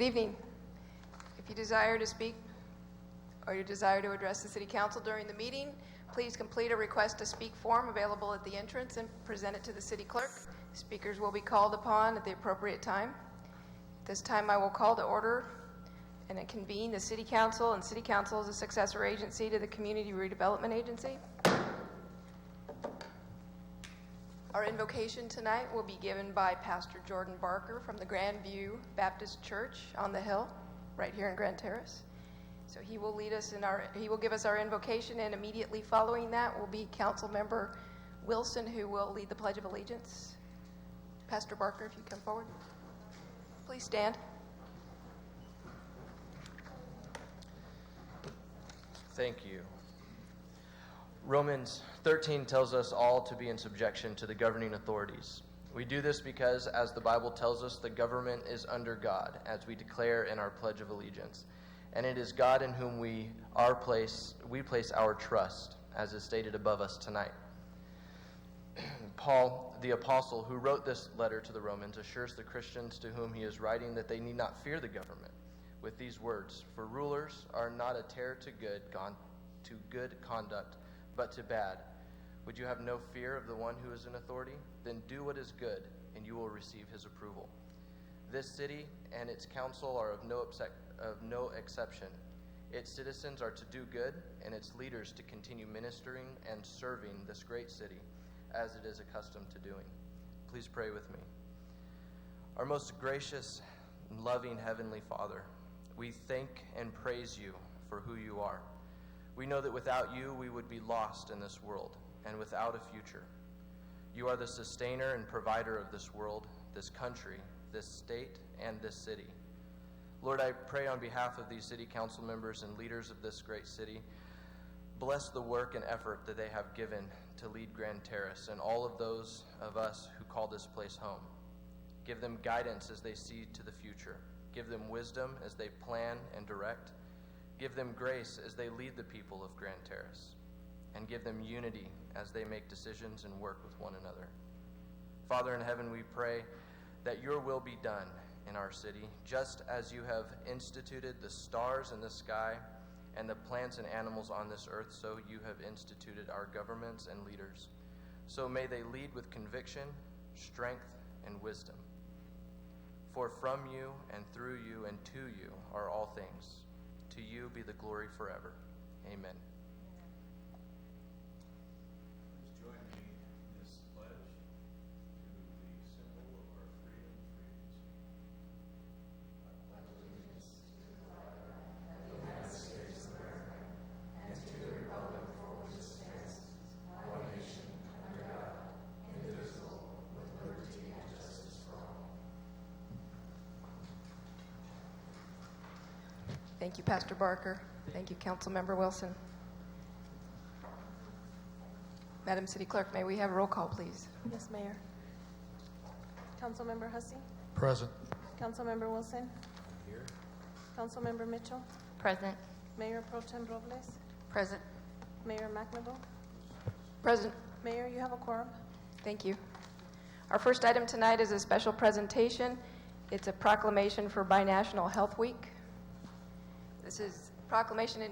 Good evening. If you desire to speak or you desire to address the City Council during the meeting, please complete a request to speak form available at the entrance and present it to the City Clerk. Speakers will be called upon at the appropriate time. At this time, I will call to order and convene the City Council, and City Council is a successor agency to the Community Redevelopment Agency. Our invocation tonight will be given by Pastor Jordan Barker from the Grandview Baptist Church on the Hill, right here in Grand Terrace. So he will lead us he will give us our invocation, and immediately following that will be Council Member Wilson, who will lead the Pledge of Allegiance. Pastor Barker, if you come forward. Please stand. Thank you. Romans 13 tells us all to be in subjection to the governing authorities. We do this because, as the Bible tells us, the government is under God, as we declare in our Pledge of Allegiance. And it is God in whom we place our trust, as is stated above us tonight. Paul, the apostle who wrote this letter to the Romans, assures the Christians to whom he is writing that they need not fear the government with these words: "For rulers are not a terror to good conduct, but to bad. Would you have no fear of the one who is in authority? Then do what is good, and you will receive his approval." This city and its council are of no exception. Its citizens are to do good, and its leaders to continue ministering and serving this great city as it is accustomed to doing. Please pray with me. Our most gracious and loving Heavenly Father, we thank and praise you for who you are. We know that without you, we would be lost in this world and without a future. You are the sustainer and provider of this world, this country, this state, and this city. Lord, I pray on behalf of these city council members and leaders of this great city, bless the work and effort that they have given to lead Grand Terrace and all of those of us who call this place home. Give them guidance as they see to the future. Give them wisdom as they plan and direct. Give them grace as they lead the people of Grand Terrace. And give them unity as they make decisions and work with one another. Father in heaven, we pray that your will be done in our city, just as you have instituted the stars in the sky and the plants and animals on this earth, so you have instituted our governments and leaders. So may they lead with conviction, strength, and wisdom. For from you and through you and to you are all things. To you be the glory forever. Amen. Please join me in this pledge to the symbol of our freedom, I pledge allegiance to the flag of the United States of America and to the republic for which it stands, one nation, under God, indivisible, with liberty and justice for all. Thank you, Pastor Barker. Thank you, Councilmember Wilson. Madam City Clerk, may we have a roll call, please? Yes, Mayor. Councilmember Hussey? Present. Councilmember Wilson? Here. Councilmember Mitchell? Present. Mayor Pro Tem Robles? Present. Mayor McNeville? Present. Mayor, you have a quorum. Thank you. Our first item tonight is a special presentation. It's a proclamation for Binational Health Week. This is a proclamation in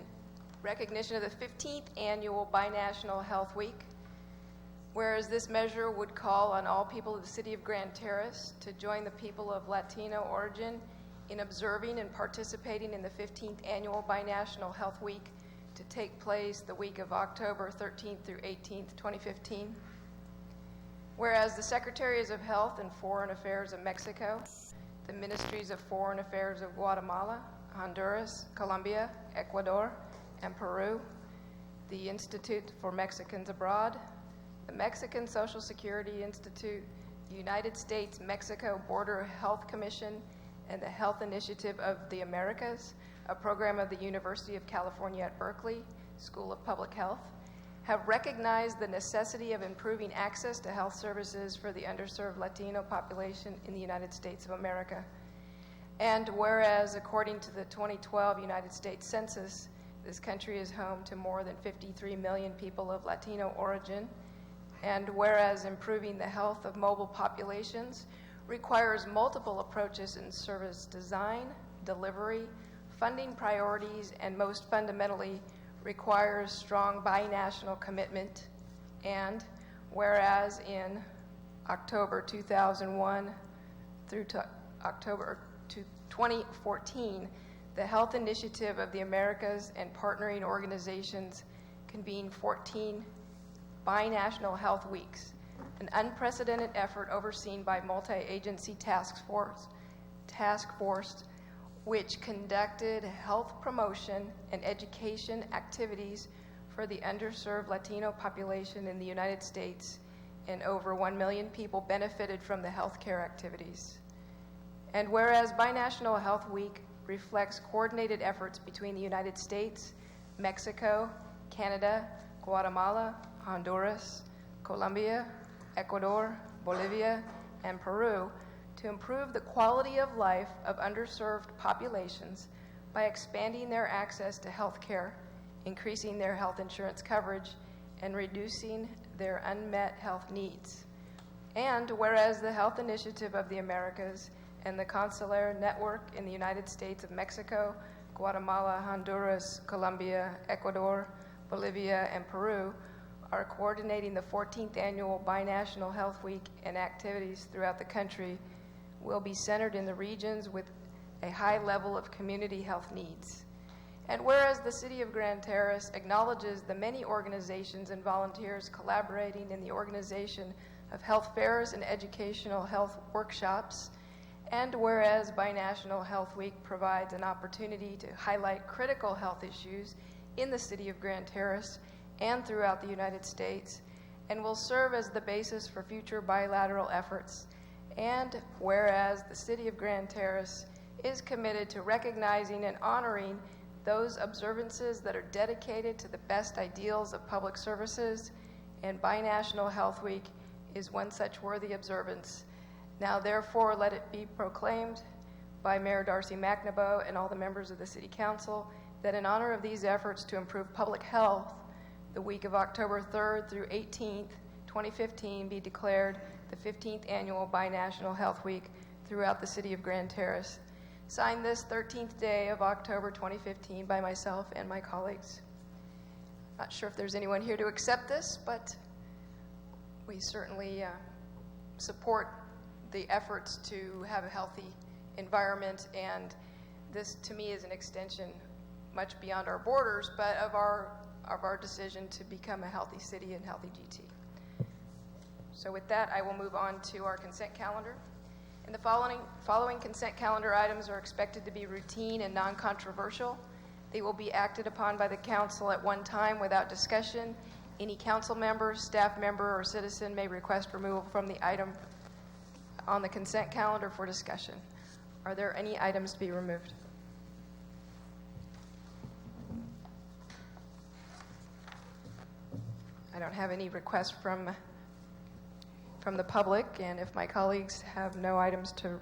recognition of the 15th annual Binational Health Week. Whereas this measure would call on all people of the city of Grand Terrace to join the people of Latino origin in observing and participating in the 15th annual Binational Health Week to take place the week of October 13th through 18th, 2015. Whereas the Secretaries of Health and Foreign Affairs of Mexico, the Ministries of Foreign Affairs of Guatemala, Honduras, Colombia, Ecuador, and Peru, the Institute for Mexicans Abroad, the Mexican Social Security Institute, the United States-Mexico Border Health Commission, and the Health Initiative of the Americas, a program of the University of California at Berkeley School of Public Health, have recognized the necessity of improving access to health services for the underserved Latino population in the United States of America. And whereas, according to the 2012 United States Census, this country is home to more than 53 million people of Latino origin, and whereas improving the health of mobile populations requires multiple approaches in service design, delivery, funding priorities, and most fundamentally requires strong binational commitment. And whereas in October 2001 through to October 2014, the Health Initiative of the Americas and partnering organizations convened 14 binational health weeks, an unprecedented effort overseen by multi-agency task force which conducted health promotion and education activities for the underserved Latino population in the United States, and over 1 million people benefited from the healthcare activities. And whereas Binational Health Week reflects coordinated efforts between the United States, Mexico, Canada, Guatemala, Honduras, Colombia, Ecuador, Bolivia, and Peru to improve the quality of life of underserved populations by expanding their access to health care, increasing their health insurance coverage, and reducing their unmet health needs. And whereas the Health Initiative of the Americas and the Consular Network in the United States of Mexico, Guatemala, Honduras, Colombia, Ecuador, Bolivia, and Peru are coordinating the 14th annual Binational Health Week, and activities throughout the country will be centered in the regions with a high level of community health needs. And whereas the City of Grand Terrace acknowledges the many organizations and volunteers collaborating in the organization of health fairs and educational health workshops, and whereas Binational Health Week provides an opportunity to highlight critical health issues in the City of Grand Terrace and throughout the United States, and will serve as the basis for future bilateral efforts, and whereas the City of Grand Terrace is committed to recognizing and honoring those observances that are dedicated to the best ideals of public services, and Binational Health Week is one such worthy observance. Now therefore let it be proclaimed by Mayor Darcy McNaboe and all the members of the City Council that in honor of these efforts to improve public health, the week of October 3rd through 18th, 2015 be declared the 15th annual Binational Health Week throughout the City of Grand Terrace. Signed this 13th day of October 2015 by myself and my colleagues. Not sure if there's anyone here to accept this, but we certainly support the efforts to have a healthy environment, and this to me is an extension much beyond our borders, but of our decision to become a healthy city and healthy GT. So with that, I will move on to our consent calendar. And the following consent calendar items are expected to be routine and non-controversial. They will be acted upon by the council at one time without discussion. Any council member, staff member, or citizen may request removal from the item on the consent calendar for discussion. Are there any items to be removed? I don't have any requests from the public, and if my colleagues have no items to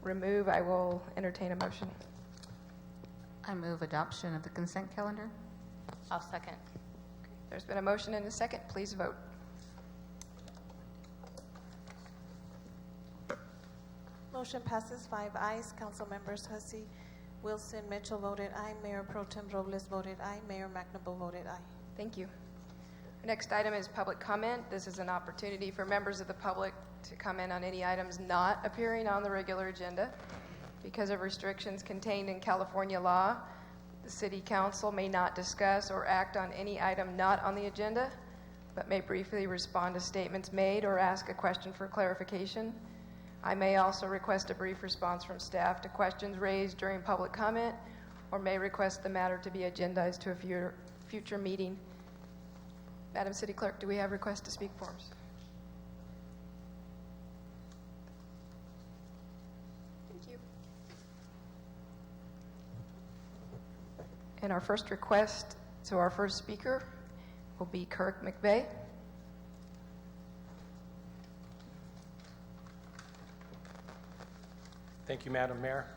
remove, I will entertain a motion. I move adoption of the consent calendar. I'll second. There's been a motion and a second. Please vote. Motion passes 5 ayes. Council members Hussey, Wilson, Mitchell voted aye. Mayor Pro Tem Robles voted aye. Mayor McNaboe voted aye. Thank you. Our next item is public comment. This is an opportunity for members of the public to comment on any items not appearing on the regular agenda. Because of restrictions contained in California law, the City Council may not discuss or act on any item not on the agenda, but may briefly respond to statements made or ask a question for clarification. I may also request a brief response from staff to questions raised during public comment, or may request the matter to be agendized to a future meeting. Madam City Clerk, do we have requests to speak forms? Thank you. And our first request, so our first speaker will be Kirk McVeigh. Thank you, Madam Mayor.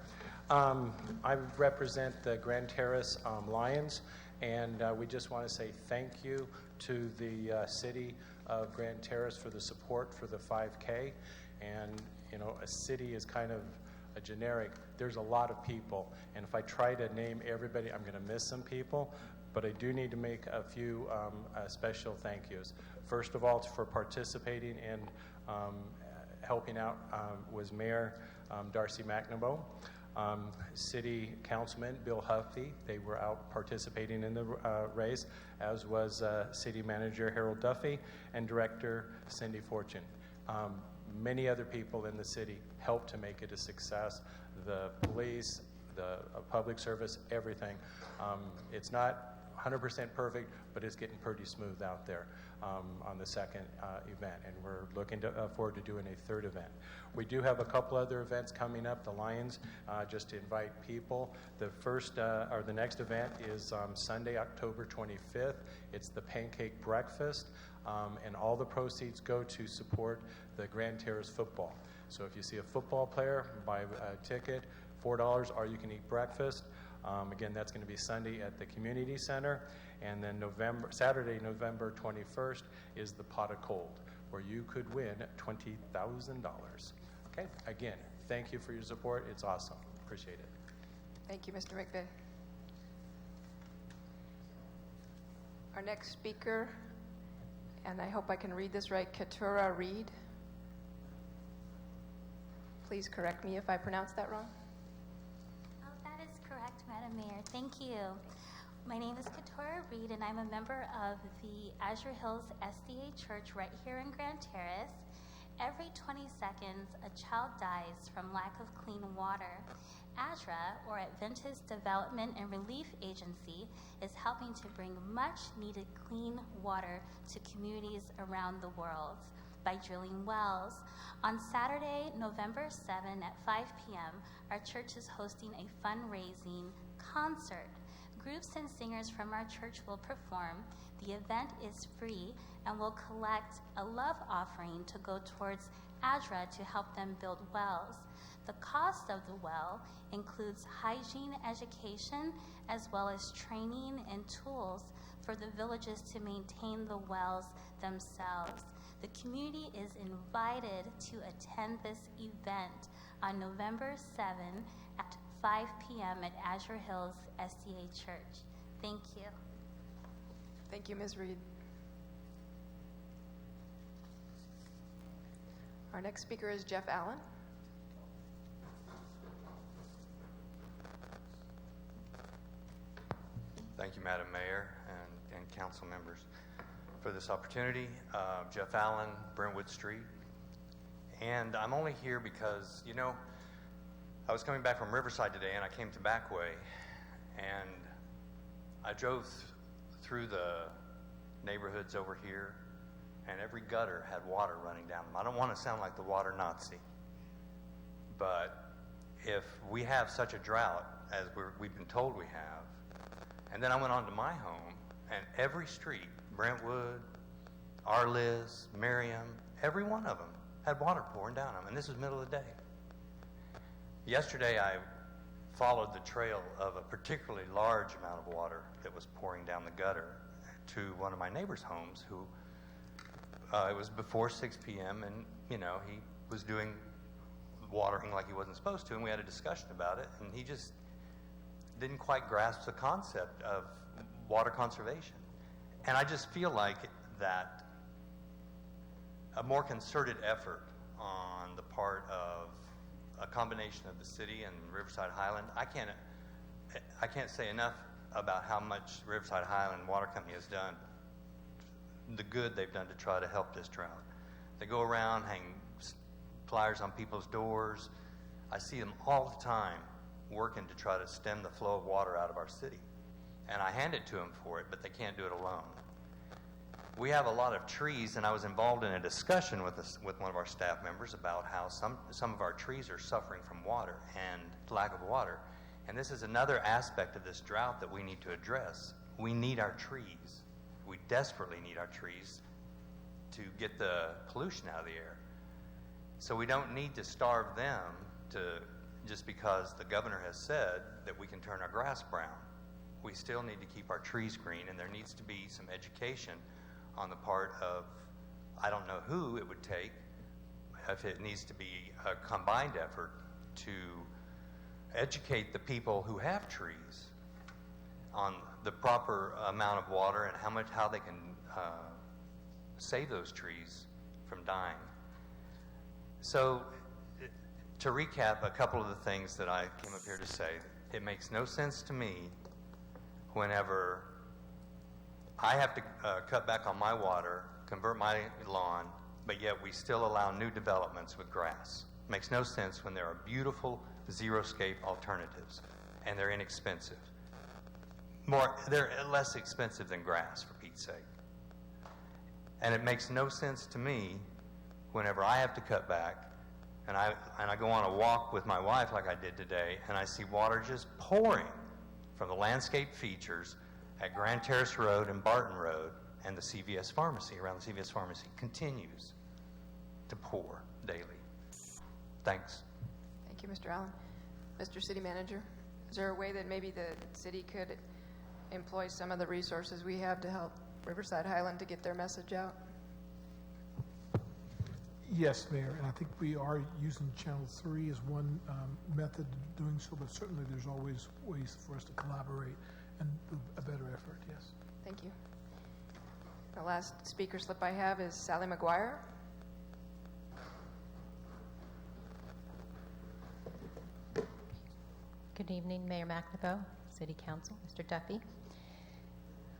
I represent the Grand Terrace Lions, and we just want to say thank you to the city of Grand Terrace for the support for the 5K. And, you know, a city is kind of a generic, there's a lot of people. And if I try to name everybody, I'm going to miss some people. But I do need to make a few special thank yous. First of all, for participating in helping out was Mayor Darcy McNamara, City Councilman Bill Huffey. They were out participating in the race, as was City Manager Harold Duffy and Director Cindy Fortune. Many other people in the city helped to make it a success. The police, the public service, everything. It's not 100% perfect, but it's getting pretty smooth out there on the second event, and we're looking forward to doing a third event. We do have a couple other events coming up. The Lions, just to invite people. The first or the next event is Sunday, October 25th. It's the Pancake Breakfast, and all the proceeds go to support the Grand Terrace football. So if you see a football player, buy a ticket, $4, or you can eat breakfast. Again, that's going to be Sunday at the Community Center. And then Saturday, November 21st, is the Pot of Cold, where you could win $20,000. Okay? Again, thank you for your support. It's awesome. Appreciate it. Thank you, Mr. McVeigh. Our next speaker, and I hope I can read this right, Keturah Reed. Please correct me if I pronounce that wrong. Oh, that is correct, Madam Mayor. Thank you. My name is Keturah Reed, and I'm a member of the Azure Hills SDA Church right here in Grand Terrace. Every 20 seconds, a child dies from lack of clean water. ADRA, or Adventist Development and Relief Agency, is helping to bring much-needed clean water to communities around the world by drilling wells. On Saturday, November 7 at 5 p.m., our church is hosting a fundraising concert. Groups and singers from our church will perform. The event is free and will collect a love offering to go towards ADRA to help them build wells. The cost of the well includes hygiene education as well as training and tools for the villages to maintain the wells themselves. The community is invited to attend this event on November 7 at 5 p.m. at Azure Hills SDA Church. Thank you. Thank you, Ms. Reed. Our next speaker is Jeff Allen. Thank you, Madam Mayor and council members, for this opportunity. Jeff Allen, Brentwood Street. And I'm only here because, you know, I was coming back from Riverside today and I came to Backway and I drove through the neighborhoods over here and every gutter had water running down them. I don't want to sound like the water Nazi, but if we have such a drought as we've been told we have, and then I went on to my home and every street, Brentwood, Arliss, Merriam, every one of them had water pouring down them, and this was middle of the day. Yesterday, I followed the trail of a particularly large amount of water that was pouring down the gutter to one of my neighbor's homes who, it was before 6 p.m. and, you know, he was doing watering like he wasn't supposed to, and we had a discussion about it, and he just didn't quite grasp the concept of water conservation. And I just feel like that a more concerted effort on the part of a combination of the city and Riverside Highland. I can't say enough about how much Riverside Highland Water Company has done, the good they've done to try to help this drought. They go around, hang flyers on people's doors. I see them all the time working to try to stem the flow of water out of our city. And I hand it to them for it, but they can't do it alone. We have a lot of trees, and I was involved in a discussion with one of our staff members about how some of our trees are suffering from water and lack of water. And this is another aspect of this drought that we need to address. We need our trees. We desperately need our trees to get the pollution out of the air. So we don't need to starve them just because the governor has said that we can turn our grass brown. We still need to keep our trees green, and there needs to be some education on the part of, I don't know who it would take, if it needs to be a combined effort to educate the people who have trees on the proper amount of water and how they can save those trees from dying. So, to recap a couple of the things that I came up here to say, it makes no sense to me whenever I have to cut back on my water, convert my lawn, but yet we still allow new developments with grass. It makes no sense when there are beautiful xeriscape alternatives, and they're inexpensive. They're less expensive than grass, for Pete's sake. And it makes no sense to me whenever I have to cut back and I go on a walk with my wife like I did today, and I see water just pouring from the landscape features at Grand Terrace Road and Barton Road, and the CVS pharmacy, around the CVS pharmacy, continues to pour daily. Thanks. Thank you, Mr. Allen. Mr. City Manager, is there a way that maybe the city could employ some of the resources we have to help Riverside Highland to get their message out? Yes, Mayor, and I think we are using Channel 3 as one method of doing so, but certainly there's always ways for us to collaborate and do a better effort, yes. Thank you. The last speaker slip I have is Sally McGuire. Good evening, Mayor McNabo, City Council, Mr. Duffy.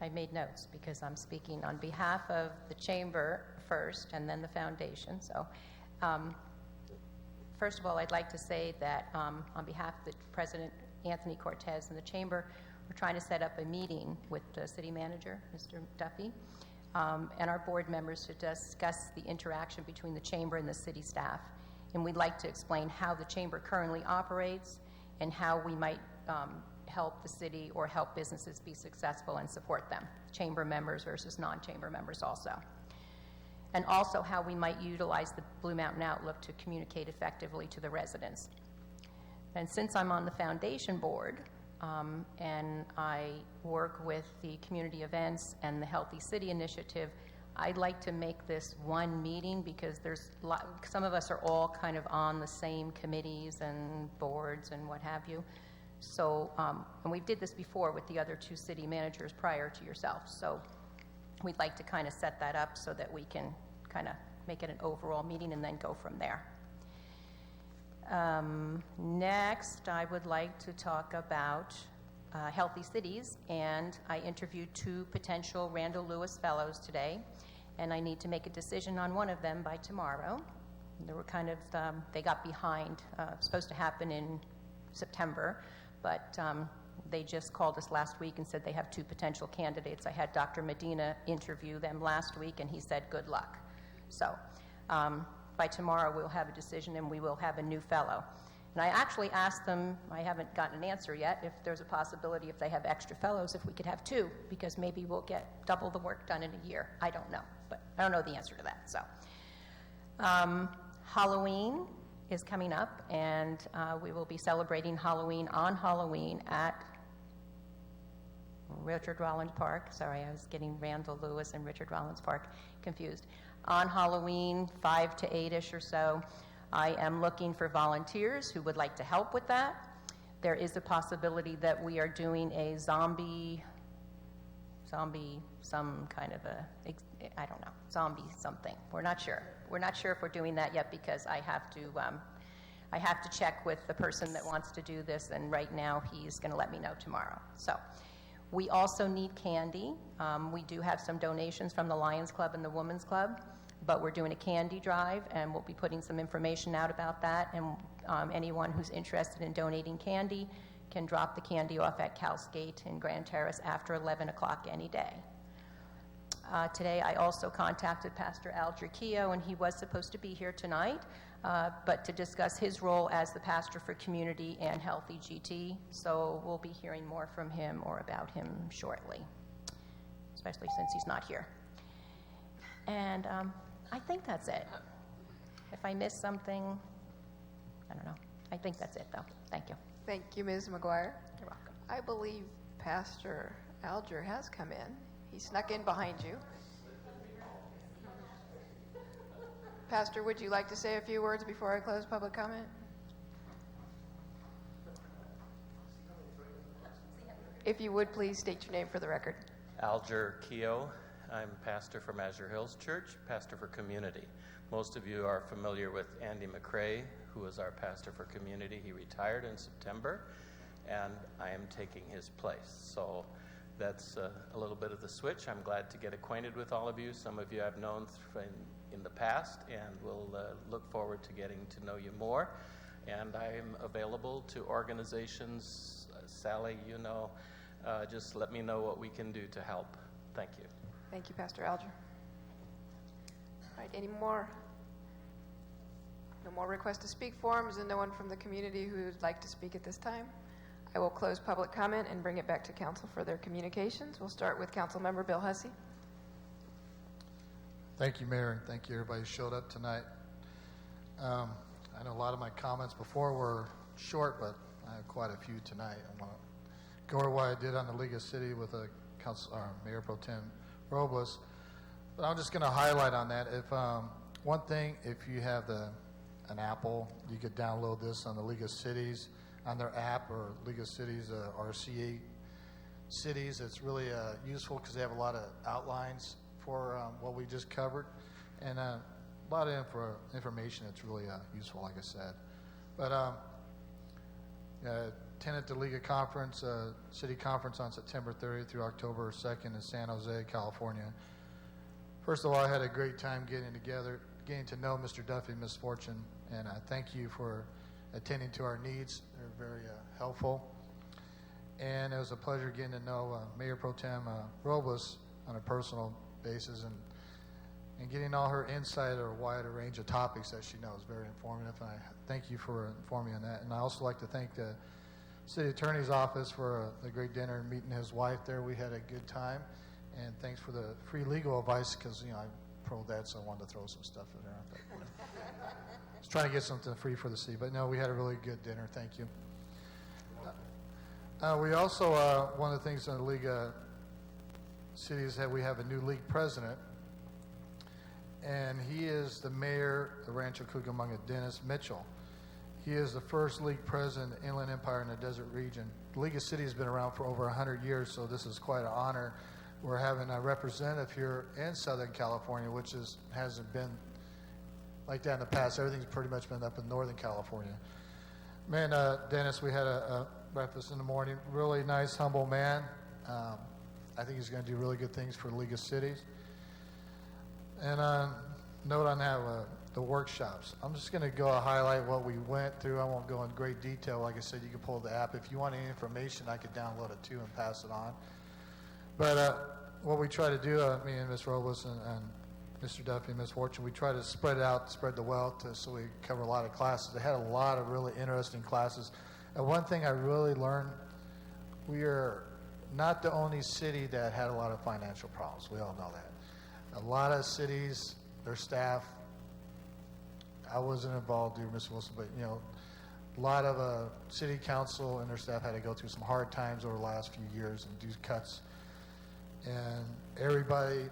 I made notes because I'm speaking on behalf of the Chamber first and then the Foundation. So, first of all, I'd like to say that on behalf of the President Anthony Cortez and the Chamber, we're trying to set up a meeting with the City Manager, Mr. Duffy, and our board members to discuss the interaction between the Chamber and the city staff. And we'd like to explain how the Chamber currently operates and how we might help the city or help businesses be successful and support them, Chamber members versus non-Chamber members also. And also how we might utilize the Blue Mountain Outlook to communicate effectively to the residents. And since I'm on the Foundation board, and I work with the community events and the Healthy City Initiative, I'd like to make this one meeting because some of us are all kind of on the same committees and boards and what have you. So, and we did this before with the other two city managers prior to yourself. So we'd like to kind of set that up so that we can kind of make it an overall meeting and then go from there. Next, I would like to talk about healthy cities, and I interviewed 2 potential Randall Lewis Fellows today, and I need to make a decision on one of them by tomorrow. They were kind of, they got behind, supposed to happen in September, but they just called us last week and said they have 2 potential candidates. I had Dr. Medina interview them last week, and he said good luck. So by tomorrow we'll have a decision and we will have a new fellow. And I actually asked them, I haven't gotten an answer yet, if there's a possibility if they have extra fellows, if we could have 2, because maybe we'll get double the work done in a year. I don't know, but I don't know the answer to that. So Halloween is coming up, and we will be celebrating Halloween on Halloween at Richard Rollins Park. Sorry, I was getting Randall Lewis and Richard Rollins Park confused. On Halloween, 5 to 8-ish or so, I am looking for volunteers who would like to help with that. There is a possibility that we are doing a zombie, some kind of a, I don't know, zombie something. We're not sure. We're not sure if we're doing that yet because I have to check with the person that wants to do this, and right now he's going to let me know tomorrow. So we also need candy. We do have some donations from the Lions Club and the Women's Club, but we're doing a candy drive, and we'll be putting some information out about that, and anyone who's interested in donating candy can drop the candy off at Cal's Gate in Grand Terrace after 11 o'clock any day. Today I also contacted Pastor Al Jerquillo, and he was supposed to be here tonight, but to discuss his role as the pastor for community and Healthy GT. So we'll be hearing more from him or about him shortly, especially since he's not here. And I think that's it. If I missed something, I don't know. I think that's it, though. Thank you. Thank you, Ms. McGuire. You're welcome. I believe Pastor Alger has come in. He snuck in behind you. Pastor, would you like to say a few words before I close public comment? if you would, please state your name for the record. Alger Keogh. I'm pastor from Azure Hills Church, pastor for Community. Most of you are familiar with Andy McCrae, who is our pastor for Community. He retired in September, and I am taking his place. So that's a little bit of the switch. I'm glad to get acquainted with all of you. Some of you I've known in the past, and we'll look forward to getting to know you more. And I'm available to organizations. Sally, just let me know what we can do to help. Thank you. Thank you, Pastor Alger. All right, any more? No more requests to speak forms, and no one from the community who would like to speak at this time. I will close public comment and bring it back to council for their communications. We'll start with Council Member Bill Hussey. Thank you, Mayor, and thank you everybody who showed up tonight. I know a lot of my comments before were short, but I have quite a few tonight. I want to go over what I did on the League of City with Mayor Pro Tem Robles, but I'm just going to highlight on that. If one thing, if you have an Apple, you could download this on the League of Cities on their app, or League of Cities RCA Cities. It's really useful because they have a lot of outlines for what we just covered, and a lot of information that's really useful, like I said. But attended the League of Conference, City Conference on September 30th through October 2nd in San Jose, California. First of all, I had a great time getting to know Mr. Duffy and Ms. Fortune, and I thank you for attending to our needs. They're very helpful. And it was a pleasure getting to know Mayor Pro Tem Robles on a personal basis, and getting all her insight or a wider range of topics that she knows. Very informative, and I thank you for informing me on that. And I also like to thank the City Attorney's Office for the great dinner and meeting his wife there. We had a good time, and thanks for the free legal advice, because I'm pro dad, so I wanted to throw some stuff in there. I was trying to get something free for the city, but no, we had a really good dinner. Thank you. We also, one of the things in the League of Cities, that we have a new league president, and he is the mayor of Rancho Cucamonga, Dennis Mitchell. He is the first league president of the Inland Empire in the desert region. The League of Cities has been around for over 100 years, so this is quite an honor. We're having a representative here in Southern California, which hasn't been like that in the past. Everything's pretty much been up in Northern California. Man, Dennis, we had a breakfast in the morning. Really nice, humble man. I think he's going to do really good things for the League of Cities. And note on that, the workshops. I'm just going to highlight what we went through. I won't go in great detail. Like I said, you can pull the app. If you want any information, I could download it too and pass it on. But what we try to do, me and Ms. Robles and Mr. Duffy and Ms. Fortune, we try to spread it out, spread the wealth, so we cover a lot of classes. They had a lot of really interesting classes. And one thing I really learned, we are not the only city that had a lot of financial problems. We all know that. A lot of cities, their staff, I wasn't involved, dear Ms. Wilson, but a lot of city council and their staff had to go through some hard times over the last few years and do cuts. And everybody,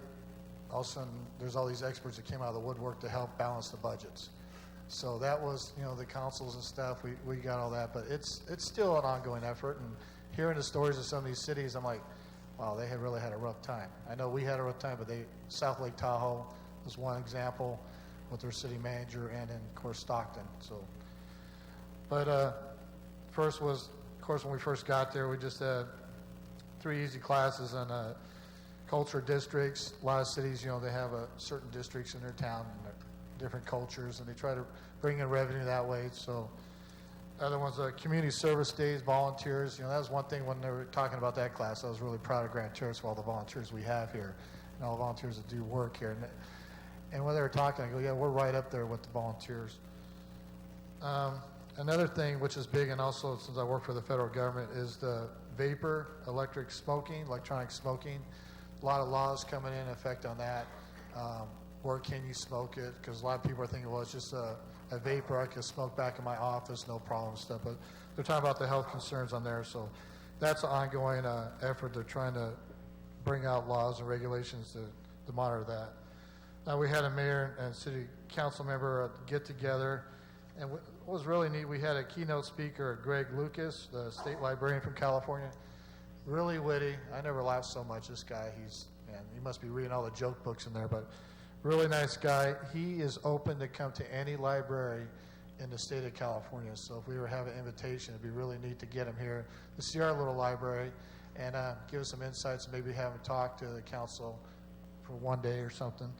all of a sudden, there's all these experts that came out of the woodwork to help balance the budgets. So that was, the councils and stuff, we got all that, but it's still an ongoing effort. And hearing the stories of some of these cities, I'm like, wow, they have really had a rough time. I know we had a rough time, but South Lake Tahoe was one example with their city manager, and then, of course, Stockton. But first was, of course, when we first got there, we just had 3 easy classes on culture districts. A lot of cities, they have certain districts in their town and different cultures, and they try to bring in revenue that way. So other ones are community service days, volunteers. That was one thing when they were talking about that class. I was really proud of Grand Terrace for all the volunteers we have here and all the volunteers that do work here. And when they were talking, I go, yeah, we're right up there with the volunteers. Another thing which is big, and also since I work for the federal government, is the electronic smoking. A lot of laws coming in effect on that. Where can you smoke it? Because a lot of people are thinking, well, it's just a vapor. I can smoke back in my office, no problem stuff. But they're talking about the health concerns on there. So that's an ongoing effort. They're trying to bring out laws and regulations to monitor that. Now, we had a mayor and city council member get together. And what was really neat, we had a keynote speaker, Greg Lucas, the state librarian from California. really witty. I never laughed so much. This guy, man, he must be reading all the joke books in there, but really nice guy. He is open to come to any library in the state of California. So if we were to have an invitation, it'd be really neat to get him here to see our little library and give us some insights and maybe have him talk to the council for one day or something.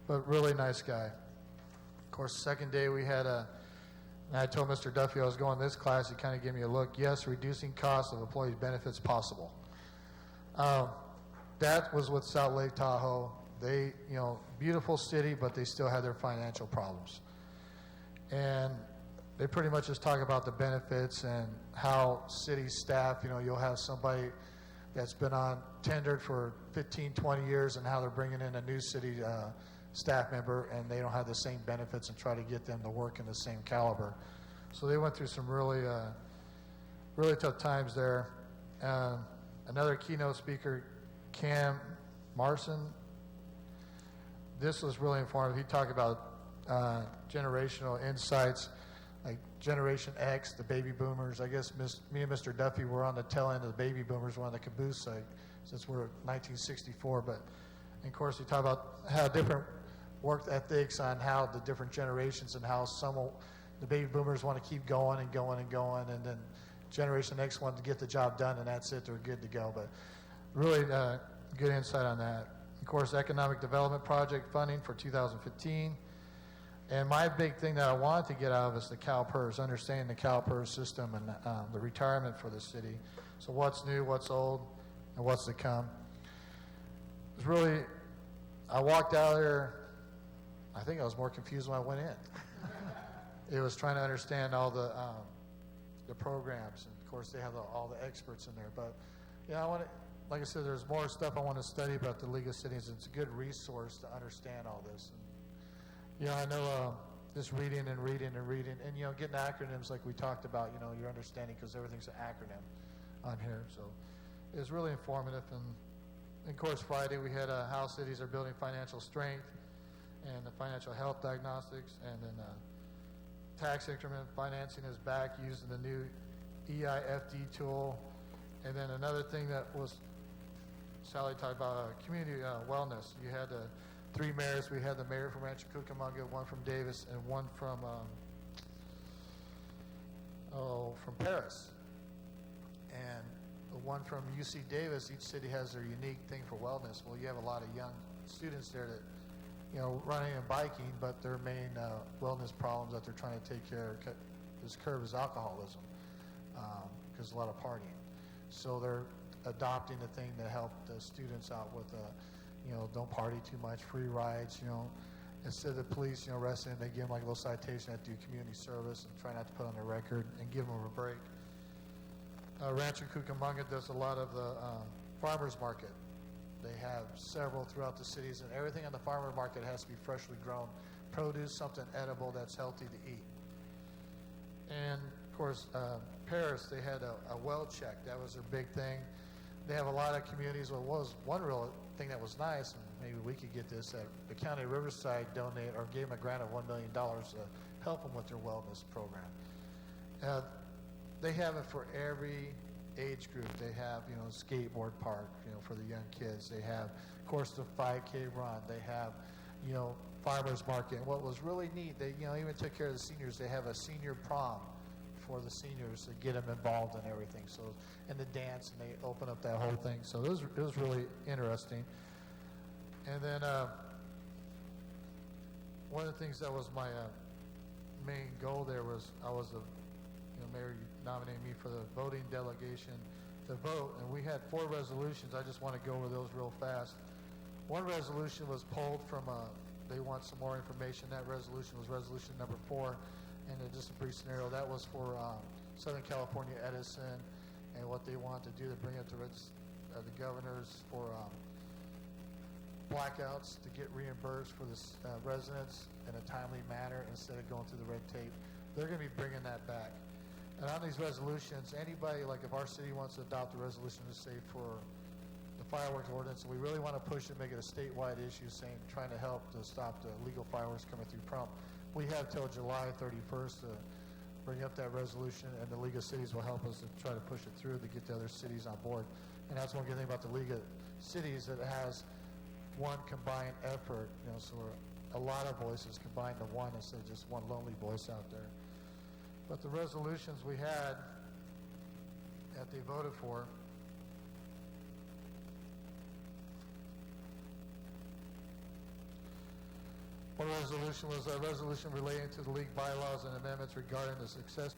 But really nice guy. Of course, second day we had and I told Mr. Duffy I was going to this class. He kind of gave me a look. Yes, reducing costs of employee benefits possible. That was with South Lake Tahoe. They, beautiful city, but they still had their financial problems. And they pretty much just talk about the benefits and how city staff, you'll have somebody that's been tendered for 15, 20 years and how they're bringing in a new city staff member and they don't have the same benefits and try to get them to work in the same caliber. So they went through some really tough times there. Another keynote speaker, Cam Marson, this was really informative. He talked about generational insights, like Generation X, the baby boomers. I guess me and Mr. Duffy were on the tail end of the baby boomers. We're on the caboose side since we're 1964. But, and of course, he talked about how different work ethics on how the different generations and how the baby boomers want to keep going and going and going, and then Generation X wanted to get the job done, and that's it. They're good to go. But really good insight on that. Of course, Economic Development Project funding for 2015. And my big thing that I wanted to get out of is the CalPERS, understanding the CalPERS system and the retirement for the city. So what's new, what's old, and what's to come. It's really, I walked out there, I think I was more confused when I went in. It was trying to understand all the programs, and of course they have all the experts in there. But like I said, there's more stuff I want to study about the League of Cities. It's a good resource to understand all this. And, I know just reading and getting acronyms like we talked about, your understanding, because everything's an acronym on here. So it was really informative. And of course, Friday we had how cities are building financial strength and the financial health diagnostics, and then tax increment financing is back using the new EIFD tool. And then another thing that was Sally talked about, community wellness. You had 3 mayors. We had the mayor from Rancho Cucamonga, one from Davis, and one from Paris. And the one from UC Davis, each city has their unique thing for wellness. Well, you have a lot of young students there that, running and biking, but their main wellness problems that they're trying to take care of is alcoholism, because a lot of partying. So they're adopting the thing to help the students out with, don't party too much, free rides, Instead of the police, arresting them, they give them like a little citation that do community service and try not to put on their record and give them a break. Rancho Cucamonga does a lot of the farmers market. They have several throughout the cities, and everything on the farmer market has to be freshly grown produce, something edible that's healthy to eat. And of course, Paris, they had a well check. That was their big thing. They have a lot of communities. Well, was one real thing that was nice, and maybe we could get this, that the county of Riverside donated or gave them a grant of $1 million to help them with their wellness program. They have it for every age group. They have, skateboard park, for the young kids. They have, of course, the 5K run. They have, farmers market. And what was really neat, they, even took care of the seniors. They have a senior prom for the seniors to get them involved in everything. So, and the dance, and they open up that whole thing. So it was really interesting. And then one of the things that was my main goal there was Mayor nominated me for the voting delegation to vote, and we had 4 resolutions. I just want to go over those real fast. One resolution was pulled from they want some more information. That resolution was resolution number 4. And just a brief scenario, that was for Southern California Edison and what they want to do to bring it to the governors for blackouts to get reimbursed for the residents in a timely manner instead of going through the red tape. They're going to be bringing that back. And on these resolutions, anybody, like if our city wants to adopt a resolution to say for the fireworks ordinance, we really want to push it, make it a statewide issue, trying to help to stop the illegal fireworks coming through Prump. We have till July 31st to bring up that resolution, and the League of Cities will help us to try to push it through to get the other cities on board. And that's one good thing about the League of Cities, that it has one combined effort, so a lot of voices combined to one instead of just one lonely voice out there. But the resolutions we had that they voted for, one resolution was a resolution relating to the league bylaws and amendments regarding the success.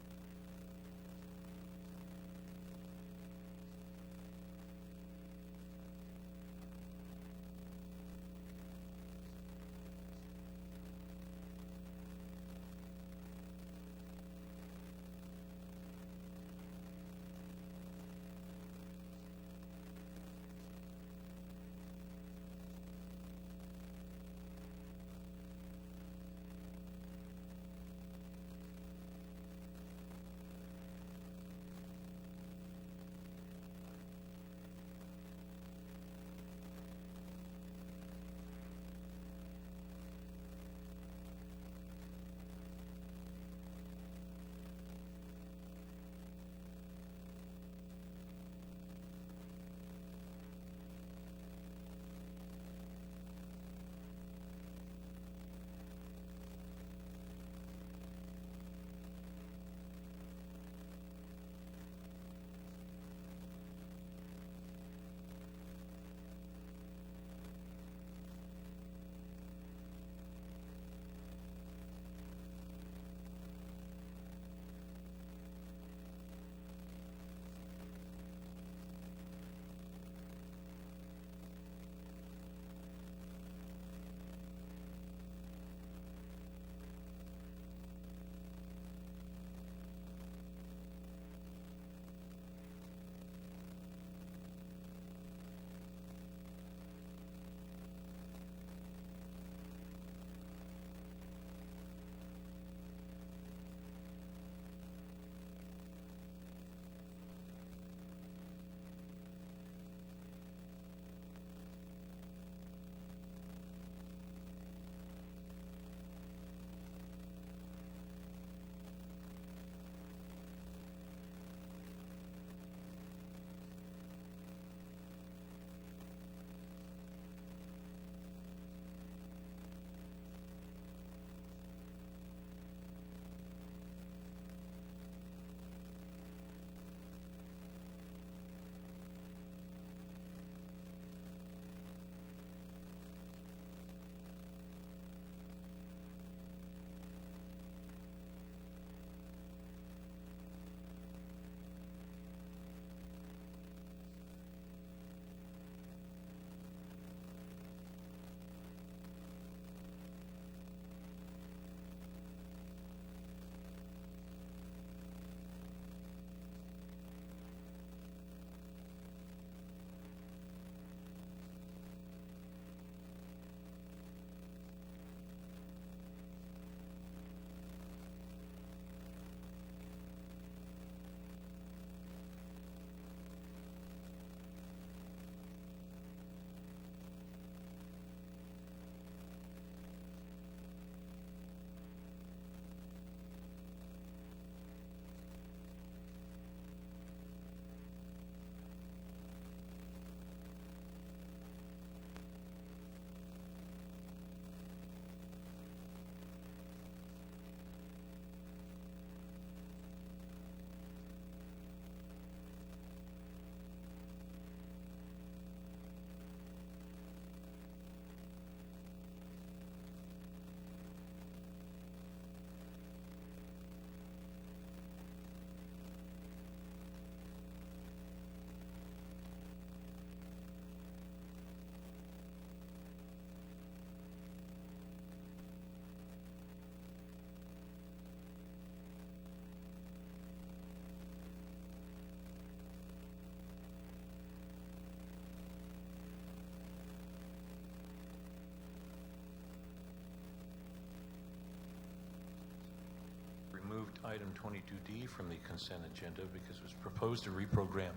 Removed item 22D from the consent agenda because it was proposed to reprogram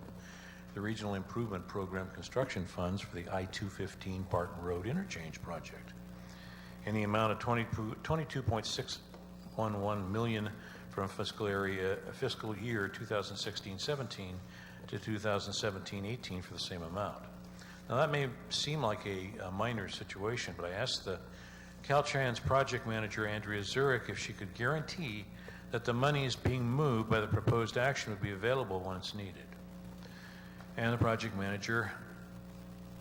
the Regional Improvement Program construction funds for the I-215 Barton Road Interchange project in the amount of $22.611 million from fiscal year 2016-17 to 2017-18 for the same amount. Now, that may seem like a minor situation, but I asked the Caltrans project manager, Andrea Zurich, if she could guarantee that the money is being moved by the proposed action would be available when it's needed. And the project manager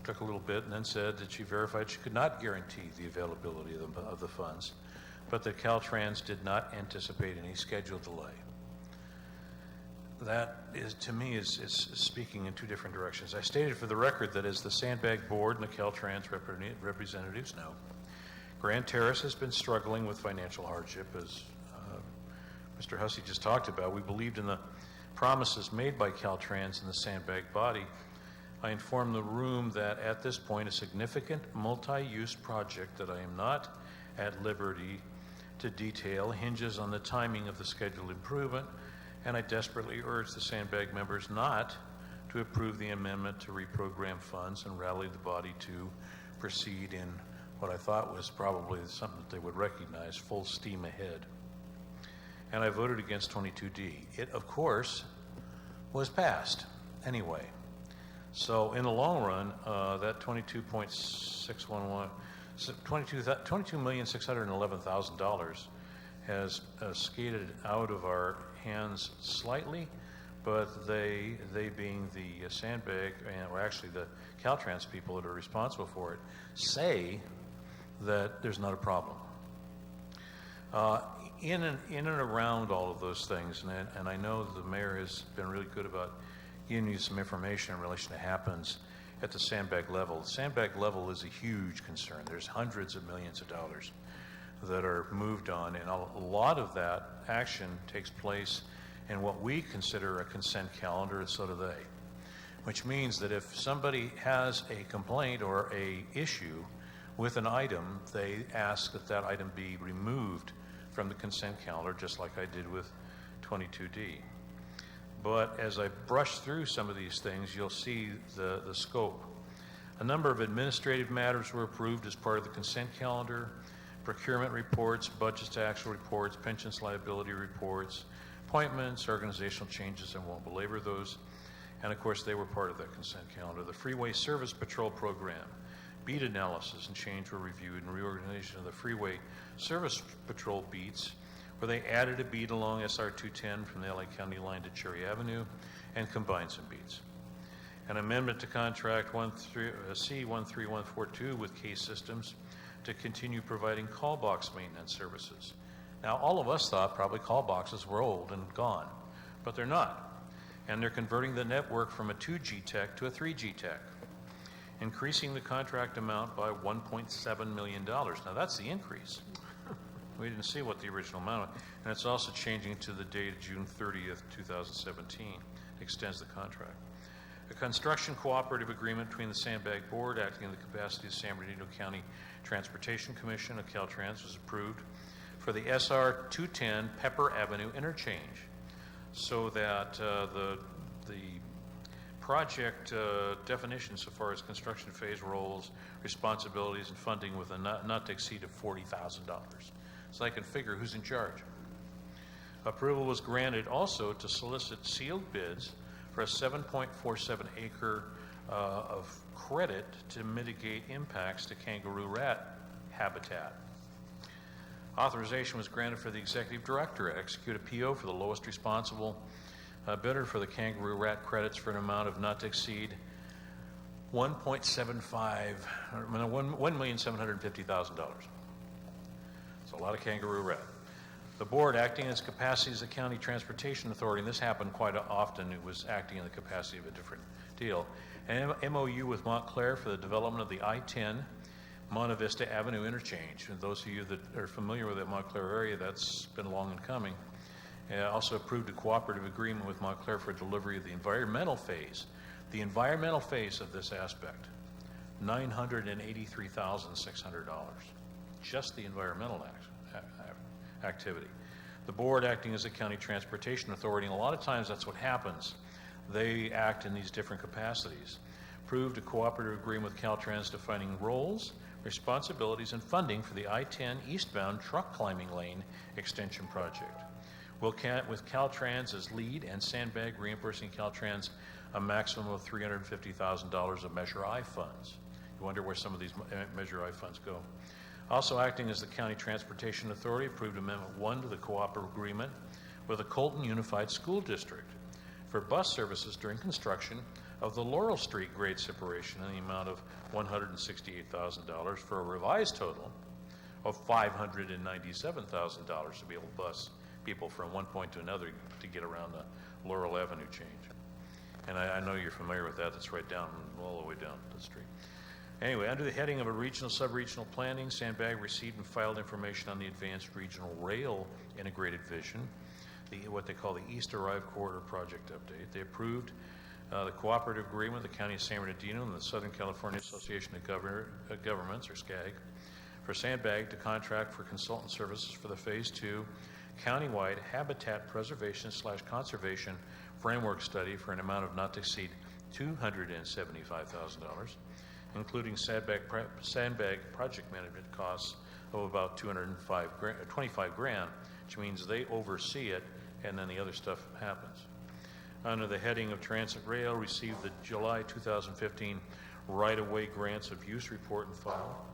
took a little bit and then said that she verified she could not guarantee the availability of the funds, but that Caltrans did not anticipate any schedule delay. That is, to me, is speaking in two different directions. I stated for the record that as the Sandbag Board and the Caltrans representatives know, Grand Terrace has been struggling with financial hardship, as Mr. Hussey just talked about. We believed in the promises made by Caltrans and the Sandbag body. I informed the room that at this point a significant multi-use project that I am not at liberty to detail hinges on the timing of the scheduled improvement, and I desperately urge the Sandbag members not to approve the amendment to reprogram funds and rally the body to proceed in what I thought was probably something that they would recognize, full steam ahead. And I voted against 22D. It, of course, was passed anyway. So in the long run, that $22,611,000 has skated out of our hands slightly, but they being the Sandbag, or actually the Caltrans people that are responsible for it, say that there's not a problem. In and around all of those things, and I know the mayor has been really good about giving you some information in relation to what happens at the Sandbag level. The Sandbag level is a huge concern. There's hundreds of millions of dollars that are moved on, and a lot of that action takes place in what we consider a consent calendar, and so do they. Which means that if somebody has a complaint or a issue with an item, they ask that that item be removed from the consent calendar, just like I did with 22D. But as I brush through some of these things, you'll see the scope. A number of administrative matters were approved as part of the consent calendar: procurement reports, budgets to actual reports, pensions liability reports, appointments, organizational changes. I won't belabor those. And of course, they were part of that consent calendar. The Freeway Service Patrol Program, beat analysis and change were reviewed, and reorganization of the Freeway Service Patrol beats, where they added a beat along SR 210 from the LA County line to Cherry Avenue and combined some beats. An amendment to contract C13142 with Case Systems to continue providing call box maintenance services. Now, all of us thought probably call boxes were old and gone, but they're not. And they're converting the network from a 2G tech to a 3G tech, increasing the contract amount by $1.7 million. Now, that's the increase. We didn't see what the original amount was. And it's also changing to the date of June 30th, 2017. Extends the contract. A construction cooperative agreement between the Sandbag Board, acting in the capacity of San Bernardino County Transportation Commission of Caltrans, was approved for the SR 210 Pepper Avenue interchange, so that the project definition so far as construction phase roles, responsibilities, and funding with a not to exceed of $40,000. So I can figure who's in charge. Approval was granted also to solicit sealed bids for a 7.47 acre of credit to mitigate impacts to kangaroo rat habitat. Authorization was granted for the executive director to execute a PO for the lowest responsible bidder for the kangaroo rat credits for an amount of not to exceed $1,750,000. It's a lot of kangaroo rat. The board, acting in its capacity as the county transportation authority, and this happened quite often, it was acting in the capacity of a different deal, an MOU with Montclair for the development of the I-10 Monte Vista Avenue interchange. And those of you that are familiar with that Montclair area, that's been long in coming. Also approved a cooperative agreement with Montclair for delivery of the environmental phase. The environmental phase of this aspect, $983,600. Just the environmental activity. The board, acting as a county transportation authority, and a lot of times that's what happens. They act in these different capacities. Approved a cooperative agreement with Caltrans defining roles, responsibilities, and funding for the I-10 eastbound truck climbing lane extension project. with Caltrans as lead and Sandbag reimbursing Caltrans a maximum of $350,000 of Measure I funds. You wonder where some of these Measure I funds go. Also acting as the County Transportation Authority, approved Amendment 1 to the cooperative agreement with the Colton Unified School District for bus services during construction of the Laurel Street grade separation in the amount of $168,000 for a revised total of $597,000 to be able to bus people from one point to another to get around the Laurel Avenue change. And I know you're familiar with that. That's right down, all the way down the street. Anyway, under the heading of a regional, sub-regional planning, Sandbag received and filed information on the Advanced Regional Rail Integrated Vision, what they call the East Arrive Corridor Project Update. They approved the cooperative agreement with the County of San Bernardino and the Southern California Association of Governments, or SCAG, for Sandbag to contract for consultant services for the Phase 2 countywide habitat preservation / conservation framework study for an amount of not to exceed $275,000, including Sandbag project management costs of about $25,000, which means they oversee it, and then the other stuff happens. Under the heading of Transit Rail, received the July 2015 right-of-way grants of use report and file.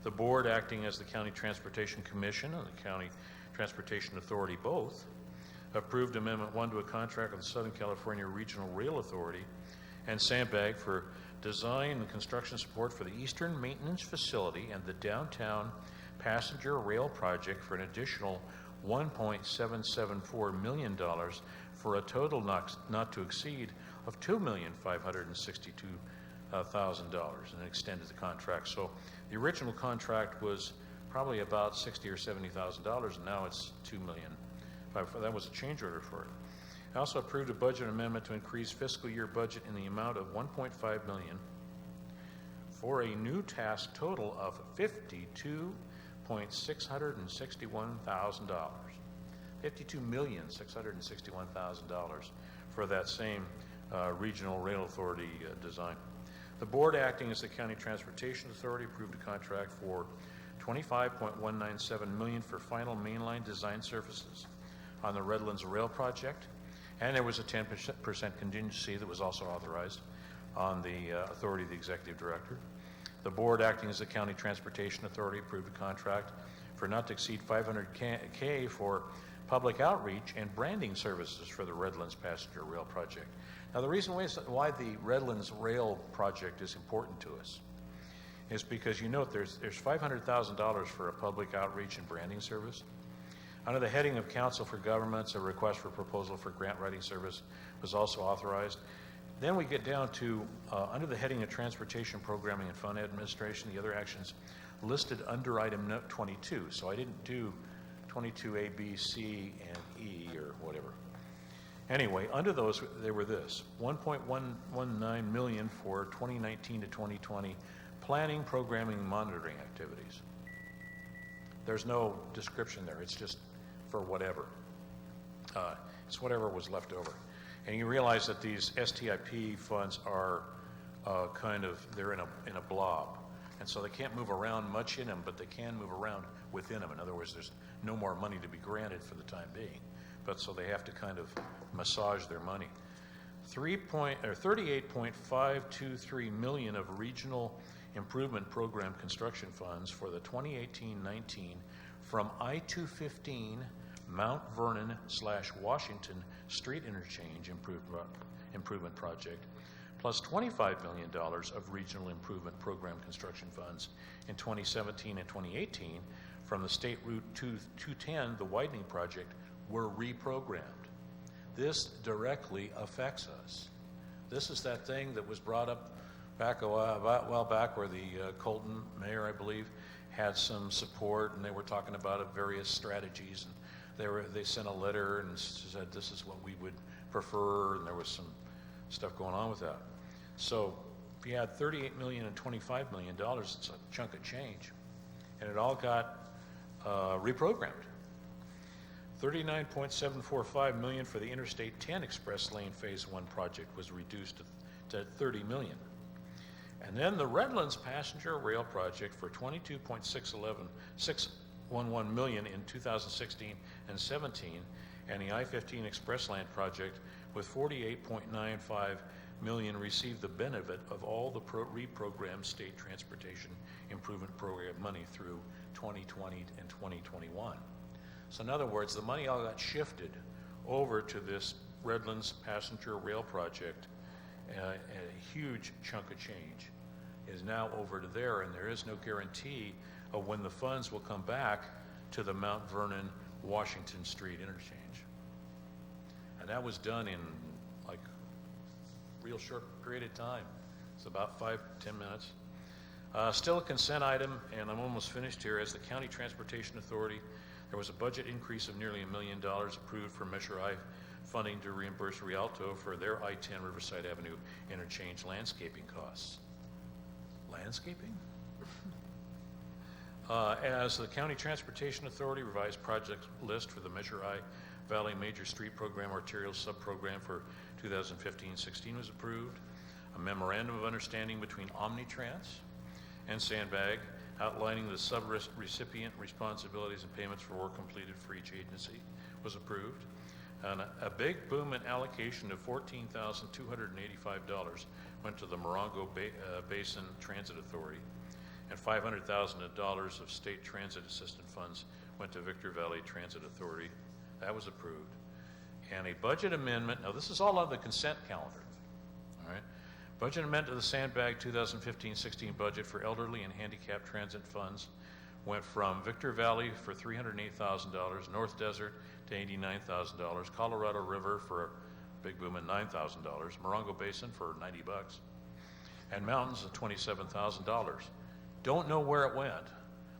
The board, acting as the County Transportation Commission and the County Transportation Authority both, approved Amendment 1 to a contract with the Southern California Regional Rail Authority and Sandbag for design and construction support for the Eastern Maintenance Facility and the Downtown Passenger Rail Project for an additional $1.774 million for a total not to exceed of $2,562,000, and extended the contract. So the original contract was probably about $60,000 or $70,000, and now it's $2 million. That was a change order for it. I also approved a budget amendment to increase fiscal year budget in the amount of $1.5 million for a new task total of $52,661,000. $52,661,000 for that same regional rail authority design. The board, acting as the County Transportation Authority, approved a contract for $25.197 million for final mainline design services on the Redlands Rail project, and there was a 10% contingency that was also authorized on the authority of the executive director. The board, acting as the County Transportation Authority, approved a contract for not to exceed $500K for public outreach and branding services for the Redlands Passenger Rail Project. Now, the reason why the Redlands Rail Project is important to us is because you note there's $500,000 for a public outreach and branding service. Under the heading of Council for Governments, a request for proposal for grant writing service was also authorized. Then we get down to, under the heading of Transportation Programming and Fund Administration, the other actions listed under item note 22. So I didn't do 22A, B, C, and E, or whatever. Anyway, under those, they were this: $1.119 million for 2019 to 2020 planning, programming, and monitoring activities. There's no description there. It's just for whatever. It's whatever was left over. And you realize that these STIP funds are they're in a blob. And so they can't move around much in them, but they can move around within them. In other words, there's no more money to be granted for the time being. But so they have to kind of massage their money. $38.523 million of regional improvement program construction funds for the 2018-19 from I-215 Mount Vernon / Washington Street Interchange improvement project, plus $25 million of regional improvement program construction funds in 2017 and 2018 from the State Route 210, the widening project, were reprogrammed. This directly affects us. This is that thing that was brought up back a while back where the Colton mayor, I believe, had some support, and they were talking about various strategies, and they sent a letter and said this is what we would prefer, and there was some stuff going on with that. So if you had $38 million and $25 million, it's a chunk of change, and it all got reprogrammed. $39.745 million for the Interstate 10 Express Lane Phase 1 project was reduced to $30 million. And then the Redlands Passenger Rail Project for $22.611 million in 2016 and 17 and the I-15 Express Lane project with $48.95 million received the benefit of all the reprogrammed state transportation improvement program money through 2020 and 2021. So in other words, the money all got shifted over to this Redlands passenger rail project. A huge chunk of change is now over to there, and there is no guarantee of when the funds will come back to the Mount Vernon Washington Street interchange. And that was done in like a real short period of time. It's about 5-10 minutes. Still a consent item, and I'm almost finished here. As the County Transportation Authority, there was a budget increase of nearly $1 million approved for Measure I funding to reimburse Rialto for their I-10 Riverside Avenue interchange landscaping costs. Landscaping? As the County Transportation Authority revised project list for the Measure I Valley Major Street Program Arterial Subprogram for 2015-16 was approved. A memorandum of understanding between Omnitrans and Sandbag outlining the sub-recipient responsibilities and payments for work completed for each agency was approved. And a big boom in allocation of $14,285 went to the Morongo Basin Transit Authority, and $500,000 of state transit assistance funds went to Victor Valley Transit Authority. That was approved. And a budget amendment, now this is all on the consent calendar, all right? Budget amendment to the Sandbag 2015-16 budget for elderly and handicapped transit funds went from Victor Valley for $308,000, North Desert to $89,000, Colorado River for a big boom at $9,000, Morongo Basin for $90, and Mountains at $27,000. Don't know where it went,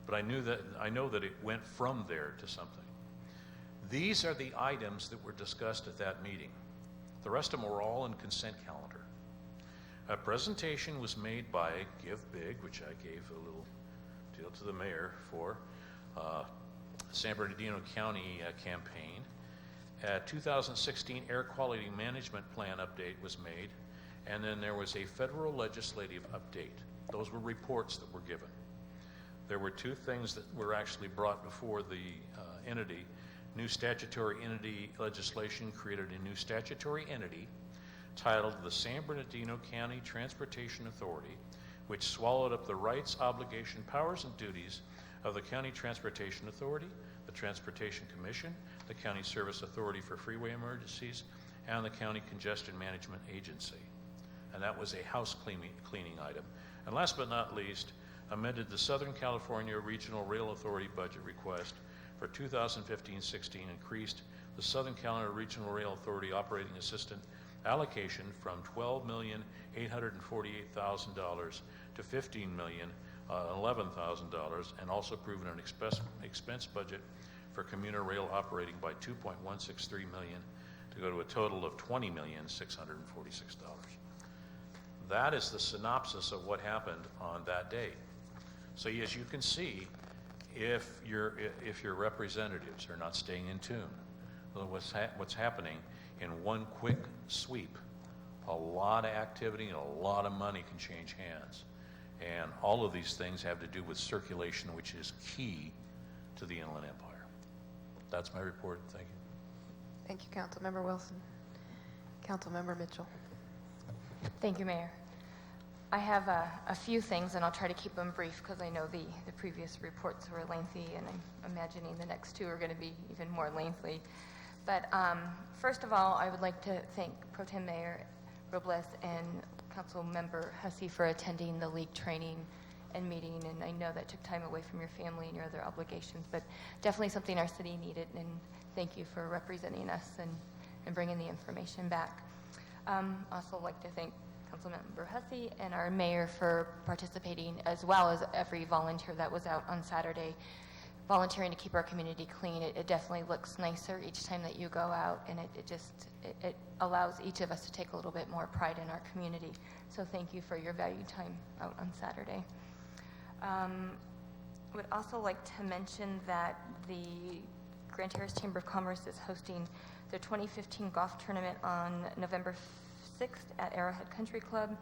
but I know that it went from there to something. These are the items that were discussed at that meeting. The rest of them were all in consent calendar. A presentation was made by Give Big, which I gave a little deal to the mayor for, San Bernardino County campaign. A 2016 Air Quality Management Plan update was made, and then there was a federal legislative update. Those were reports that were given. There were two things that were actually brought before the entity. New statutory entity legislation created a new statutory entity titled the San Bernardino County Transportation Authority, which swallowed up the rights, obligation, powers, and duties of the County Transportation Authority, the Transportation Commission, the County Service Authority for Freeway Emergencies, and the County Congestion Management Agency. And that was a house cleaning item. And last but not least, amended the Southern California Regional Rail Authority budget request for 2015-16, increased the Southern California Regional Rail Authority operating assistant allocation from $12,848,000 to $15,011,000, and also approved an expense budget for commuter rail operating by $2.163 million to go to a total of $20,646. That is the synopsis of what happened on that day. So as you can see, if your representatives are not staying in tune with what's happening in one quick sweep, a lot of activity and a lot of money can change hands. And all of these things have to do with circulation, which is key to the Inland Empire. That's my report. Thank you. Thank you, Councilmember Wilson. Councilmember Mitchell. Thank you, Mayor. I have a few things, and I'll try to keep them brief because I know the previous reports were lengthy, and I'm imagining the next two are going to be even more lengthy. But first of all, I would like to thank Pro Tem Mayor Robles and Councilmember Hussey for attending the league training and meeting, and I know that took time away from your family and your other obligations, but definitely something our city needed, and thank you for representing us and bringing the information back. Also like to thank Councilmember Hussey and our mayor for participating, as well as every volunteer that was out on Saturday volunteering to keep our community clean. It definitely looks nicer each time that you go out, and it allows each of us to take a little bit more pride in our community. So thank you for your valued time out on Saturday. I would also like to mention that the Grand Terrace Chamber of Commerce is hosting their 2015 golf tournament on November 6th at Arrowhead Country Club.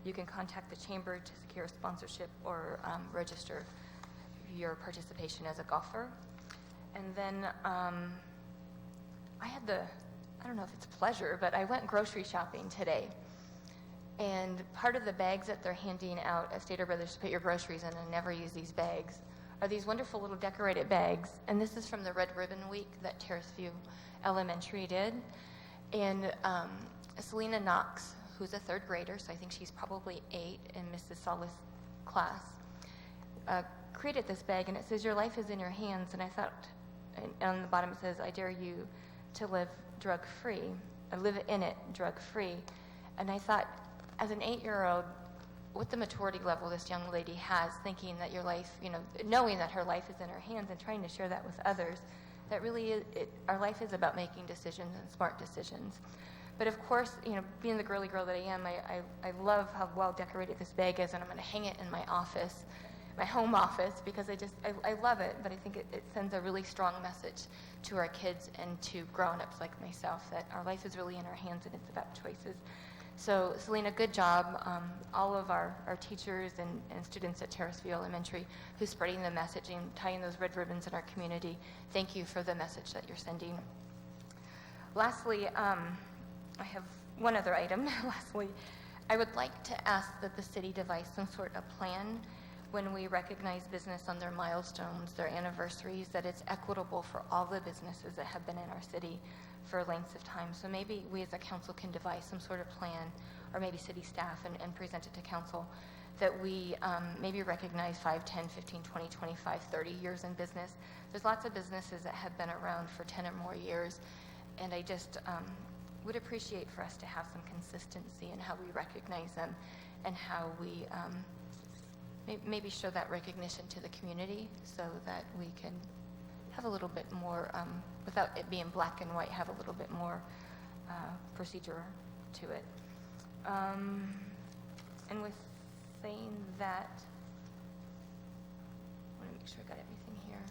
You can contact the chamber to secure a sponsorship or register your participation as a golfer. And then I had I don't know if it's pleasure, but I went grocery shopping today. And part of the bags that they're handing out at Stater Brothers to put your groceries in, and never use these bags, are these wonderful little decorated bags. And this is from the Red Ribbon Week that Terrace View Elementary did. And Selena Knox, who's a third grader, so I think she's probably 8 in Mrs. Sala's class, created this bag, and it says, "Your life is in your hands." And I thought, and on the bottom it says, "I dare you to live drug-free, live in it drug-free." And I thought, as an 8-year-old, with the maturity level this young lady has, thinking that your life, knowing that her life is in her hands and trying to share that with others, that really our life is about making decisions and smart decisions. But of course, being the girly girl that I am, I love how well decorated this bag is, and I'm going to hang it in my office, my home office, because I love it, but I think it sends a really strong message to our kids and to grown-ups like myself that our life is really in our hands and it's about choices. So Selena, good job. All of our teachers and students at Terrace View Elementary who's spreading the message and tying those red ribbons in our community, thank you for the message that you're sending. Lastly, I have one other item. Lastly, I would like to ask that the city devise some sort of plan when we recognize business on their milestones, their anniversaries, that it's equitable for all the businesses that have been in our city for lengths of time. So maybe we as a council can devise some sort of plan, or maybe city staff, and present it to council, that we maybe recognize 5, 10, 15, 20, 25, 30 years in business. There's lots of businesses that have been around for 10 or more years, and I just would appreciate for us to have some consistency in how we recognize them and how we maybe show that recognition to the community so that we can have a little bit more, without it being black and white, have a little bit more procedure to it. And with saying that, I want to make sure I got everything here.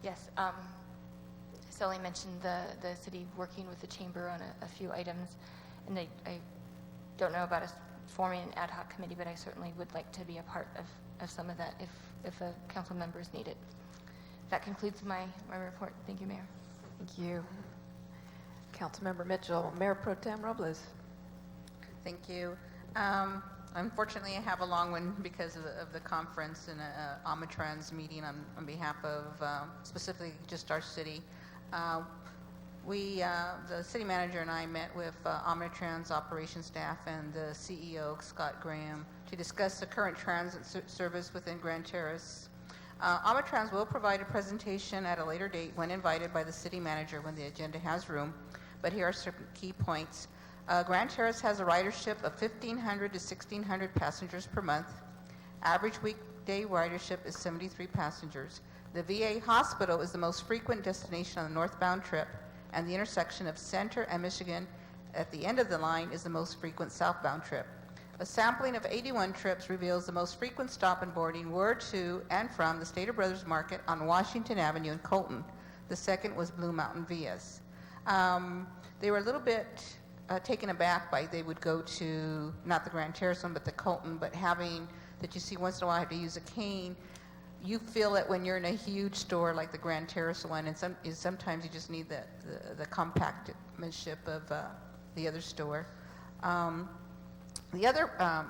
Yes, Sally mentioned the city working with the chamber on a few items, and I don't know about us forming an ad hoc committee, but I certainly would like to be a part of some of that if council members need it. That concludes my report. Thank you, Mayor. Thank you. Councilmember Mitchell. Mayor Pro Tem Robles. Thank you. Unfortunately, I have a long one because of the conference and Omnitrans meeting on behalf of specifically just our city. The city manager and I met with Omnitrans operations staff and the CEO, Scott Graham, to discuss the current transit service within Grand Terrace. Omnitrans will provide a presentation at a later date when invited by the city manager when the agenda has room, but here are some key points. Grand Terrace has a ridership of 1,500 to 1,600 passengers per month. Average weekday ridership is 73 passengers. The VA hospital is the most frequent destination on the northbound trip, and the intersection of Center and Michigan at the end of the line is the most frequent southbound trip. A sampling of 81 trips reveals the most frequent stop and boarding were to and from the Stater Brothers Market on Washington Avenue in Colton. The second was Blue Mountain Vias. They were a little bit taken aback by they would go to, not the Grand Terrace one, but the Colton, but having that you see once in a while I have to use a cane. You feel it when you're in a huge store like the Grand Terrace one, and sometimes you just need the compactmanship of the other store. The other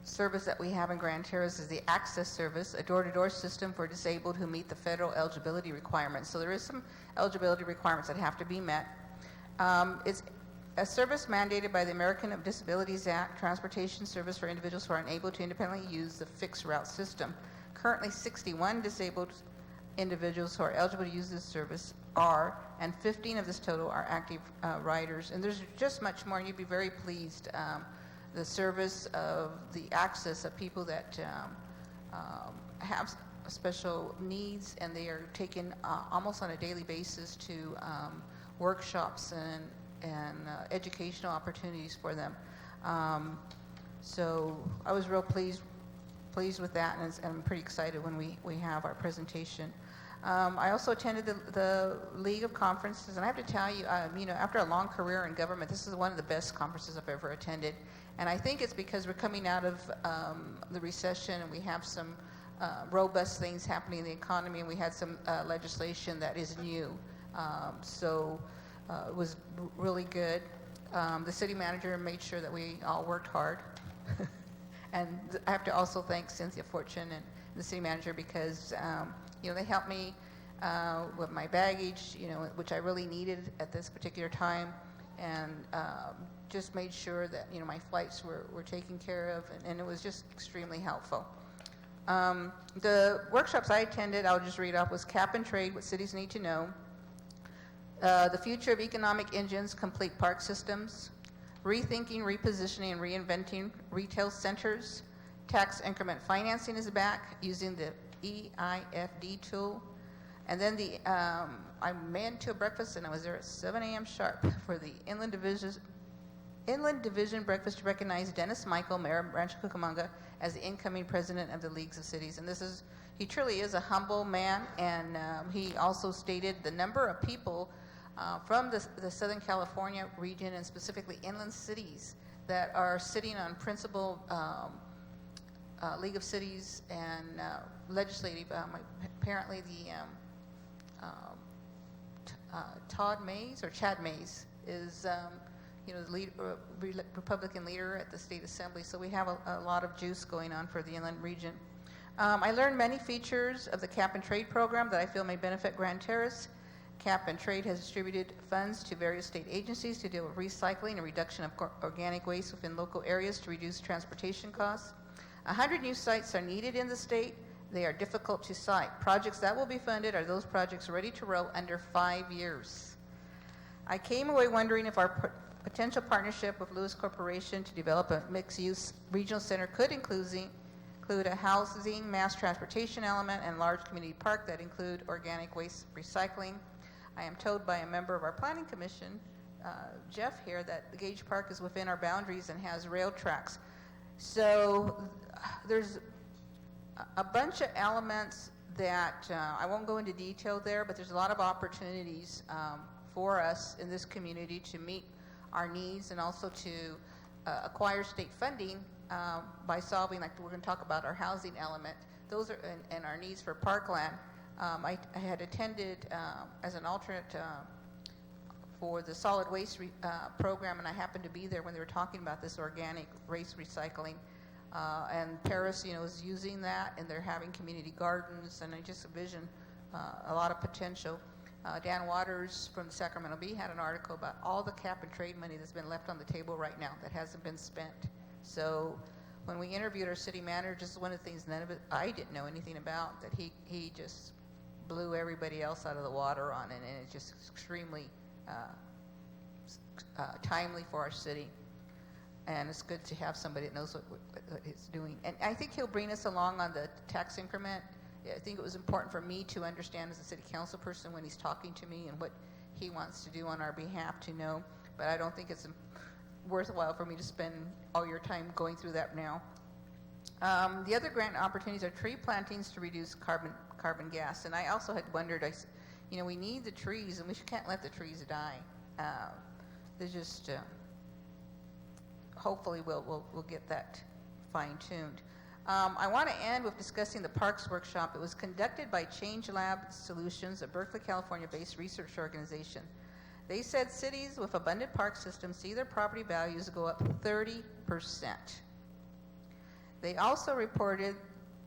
service that we have in Grand Terrace is the Access Service, a door-to-door system for disabled who meet the federal eligibility requirements. So there is some eligibility requirements that have to be met. It's a service mandated by the American with Disabilities Act, transportation service for individuals who are unable to independently use the fixed route system. Currently, 61 disabled individuals who are eligible to use this service are, and 15 of this total are active riders. And there's just much more, and you'd be very pleased. The service of the access of people that have special needs, and they are taken almost on a daily basis to workshops and educational opportunities for them. So I was real pleased with that, and I'm pretty excited when we have our presentation. I also attended the League of Conferences, and I have to tell you, after a long career in government, this is one of the best conferences I've ever attended. And I think it's because we're coming out of the recession, and we have some robust things happening in the economy, and we had some legislation that is new It was really good. The city manager made sure that we all worked hard. And I have to also thank Cynthia Fortune and the city manager because, they helped me with my baggage, which I really needed at this particular time, and just made sure that, my flights were taken care of, and it was just extremely helpful. The workshops I attended, I'll just read off, was Cap and Trade, What Cities Need to Know, The Future of Economic Engines, Complete Park Systems, Rethinking, Repositioning, and Reinventing Retail Centers, Tax Increment Financing is back using the EIFD tool. And then I manned to a breakfast, and I was there at 7 a.m. sharp for the Inland Division breakfast to recognize Dennis Michael, Mayor of Rancho Cucamonga, as the incoming president of the Leagues of Cities. And he truly is a humble man, and he also stated the number of people from the Southern California region, and specifically inland cities, that are sitting on principal League of Cities and legislative. Apparently, Todd Mays or Chad Mays is, the Republican leader at the state assembly. So we have a lot of juice going on for the inland region. I learned many features of the Cap and Trade program that I feel may benefit Grand Terrace. Cap and Trade has distributed funds to various state agencies to deal with recycling and reduction of organic waste within local areas to reduce transportation costs. 100 new sites are needed in the state. They are difficult to cite. Projects that will be funded are those projects ready to roll under 5 years. I came away wondering if our potential partnership with Lewis Corporation to develop a mixed-use regional center could include a housing, mass transportation element, and large community park that include organic waste recycling. I am told by a member of our planning commission, Jeff here, that the Gage Park is within our boundaries and has rail tracks. So there's a bunch of elements that I won't go into detail there, but there's a lot of opportunities for us in this community to meet our needs and also to acquire state funding by solving, like we're going to talk about, our housing element. Those are and our needs for parkland. I had attended as an alternate for the solid waste program, and I happened to be there when they were talking about this organic waste recycling. And Paris, is using that, and they're having community gardens, and I just envision a lot of potential. Dan Waters from the Sacramento Bee had an article about all the Cap and Trade money that's been left on the table right now that hasn't been spent. So when we interviewed our city manager, this is one of the things I didn't know anything about, that he just blew everybody else out of the water on it, and it's just extremely timely for our city. And it's good to have somebody that knows what he's doing. And I think he'll bring us along on the tax increment. I think it was important for me to understand as a city council person when he's talking to me and what he wants to do on our behalf to know. But I don't think it's worthwhile for me to spend all your time going through that now. The other grant opportunities are tree plantings to reduce carbon gas. And I also had wondered, we need the trees, and we can't let the trees die. They're just... hopefully we'll get that fine-tuned. I want to end with discussing the Parks Workshop. It was conducted by Change Lab Solutions, a Berkeley, California-based research organization. They said cities with abundant park systems see their property values go up 30%. They also reported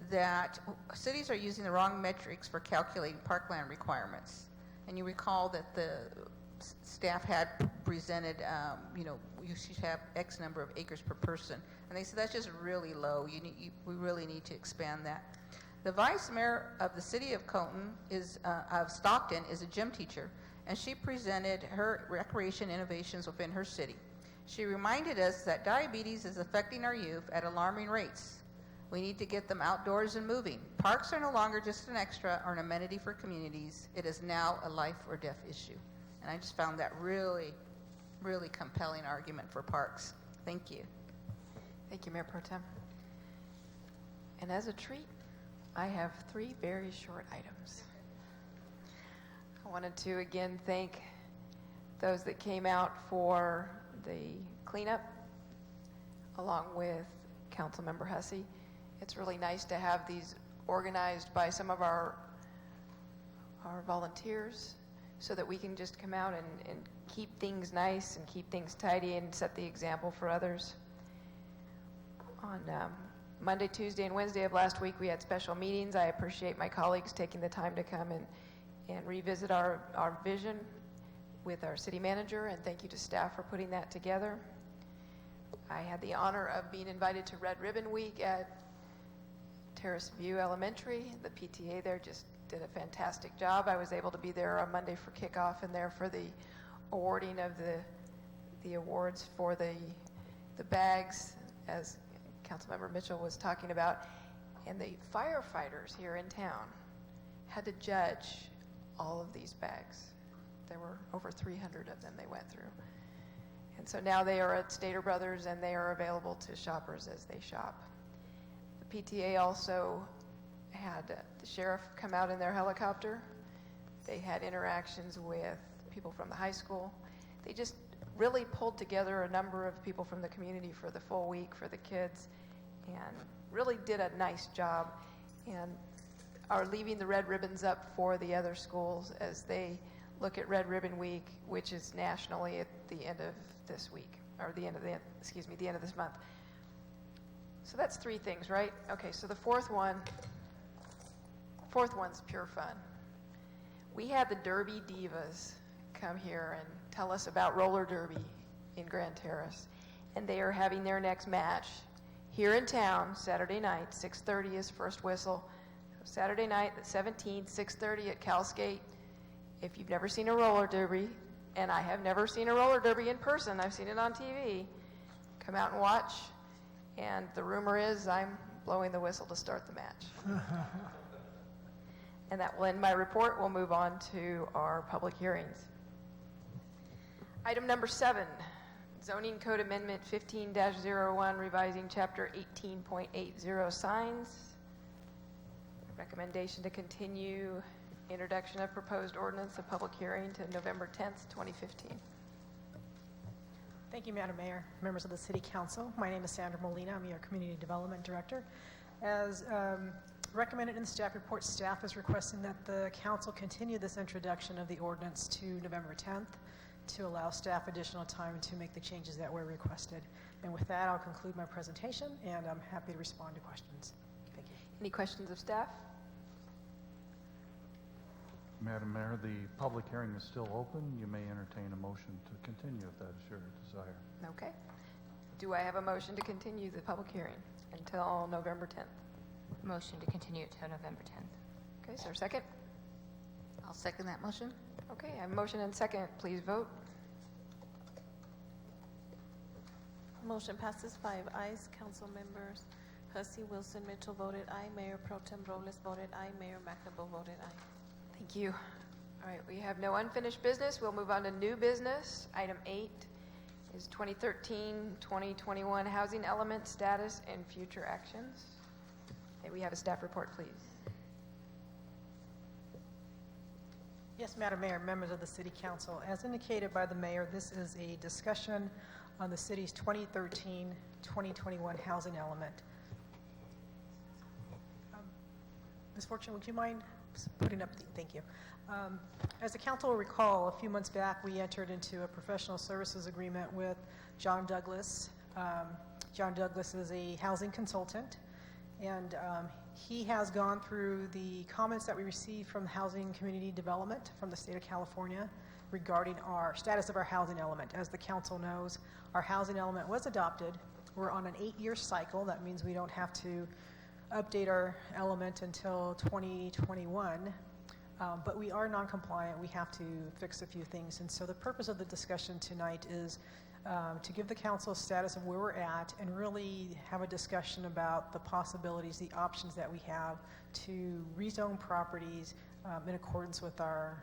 that cities are using the wrong metrics for calculating parkland requirements. And you recall that the staff had presented, you should have X number of acres per person. And they said that's just really low. We really need to expand that. The vice mayor of the city of Stockton is a gym teacher, and she presented her recreation innovations within her city. She reminded us that diabetes is affecting our youth at alarming rates. We need to get them outdoors and moving. Parks are no longer just an extra or an amenity for communities. It is now a life or death issue. And I just found that really, really compelling argument for parks. Thank you. Thank you, Mayor Pro Tem. And as a treat, I have 3 very short items. I wanted to again thank those that came out for the cleanup, along with Councilmember Hussey. It's really nice to have these organized by some of our volunteers, so that we can just come out and keep things nice and keep things tidy and set the example for others. On Monday, Tuesday, and Wednesday of last week, we had special meetings. I appreciate my colleagues taking the time to come and revisit our vision with our city manager, and thank you to staff for putting that together. I had the honor of being invited to Red Ribbon Week at Terrace View Elementary. The PTA there just did a fantastic job. I was able to be there on Monday for kickoff and there for the awarding of the awards for the bags, as Councilmember Mitchell was talking about. And the firefighters here in town had to judge all of these bags. There were over 300 of them they went through. And so now they are at Stater Brothers, and they are available to shoppers as they shop. The PTA also had the sheriff come out in their helicopter. They had interactions with people from the high school. They just really pulled together a number of people from the community for the full week for the kids, and really did a nice job, and are leaving the red ribbons up for the other schools as they look at Red Ribbon Week, which is nationally at the end of this week, or the end of this month. So that's 3 things, right? Okay, so the fourth one's pure fun. We had the Derby Divas come here and tell us about roller derby in Grand Terrace, and they are having their next match here in town Saturday night. 6:30 is first whistle. Saturday night, the 17th, 6:30 at Cal Skate. If you've never seen a roller derby, and I have never seen a roller derby in person, I've seen it on TV, come out and watch. And the rumor is I'm blowing the whistle to start the match. And that will end my report. We'll move on to our public hearings. Item number 7, Zoning Code Amendment 15-01, revising Chapter 18.80 signs. Recommendation to continue introduction of proposed ordinance of public hearing to November 10th, 2015. Thank you, Madam Mayor, members of the City Council. My name is Sandra Molina. I'm your Community Development Director. As recommended in the staff report, staff is requesting that the council continue this introduction of the ordinance to November 10th to allow staff additional time to make the changes that were requested. And with that, I'll conclude my presentation, and I'm happy to respond to questions. Thank you. Any questions of staff? Madam Mayor, the public hearing is still open. You may entertain a motion to continue if that is your desire. Okay. Do I have a motion to continue the public hearing until November 10th? Motion to continue it to November 10th. Okay, is there a second? I'll second that motion. Okay, I have a motion and second. Please vote. Motion passes 5 ayes. Council members Hussey, Wilson, Mitchell voted aye. Mayor Pro Tem Robles voted aye. Mayor McNamara voted aye. Thank you. All right, we have no unfinished business. We'll move on to new business. Item 8 is 2013-2021 housing element status and future actions. May we have a staff report, please? Yes, Madam Mayor, members of the City Council. As indicated by the Mayor, this is a discussion on the city's 2013-2021 housing element. Ms. Fortune, would you mind putting up the, thank you. As the council will recall, a few months back, we entered into a professional services agreement with John Douglas. John Douglas is a housing consultant, and he has gone through the comments that we received from Housing Community Development from the state of California regarding our status of our housing element. As the council knows, our housing element was adopted. We're on an 8-year cycle. That means we don't have to update our element until 2021, but we are non-compliant. We have to fix a few things, and so the purpose of the discussion tonight is to give the council a status of where we're at and really have a discussion about the possibilities, the options that we have to rezone properties in accordance with our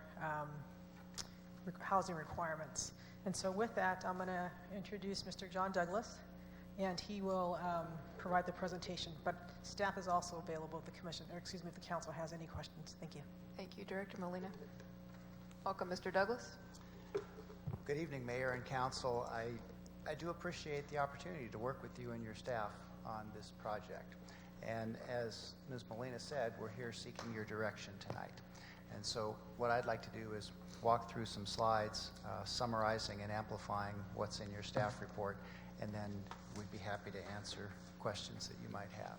housing requirements. And so with that, I'm going to introduce Mr. John Douglas, and he will provide the presentation. But staff is also available if the commission, or excuse me, if the council has any questions. Thank you. Thank you, Director Molina. Welcome, Mr. Douglas. Good evening, Mayor and Council. I do appreciate the opportunity to work with you and your staff on this project. And as Ms. Molina said, we're here seeking your direction tonight. And so what I'd like to do is walk through some slides summarizing and amplifying what's in your staff report, and then we'd be happy to answer questions that you might have.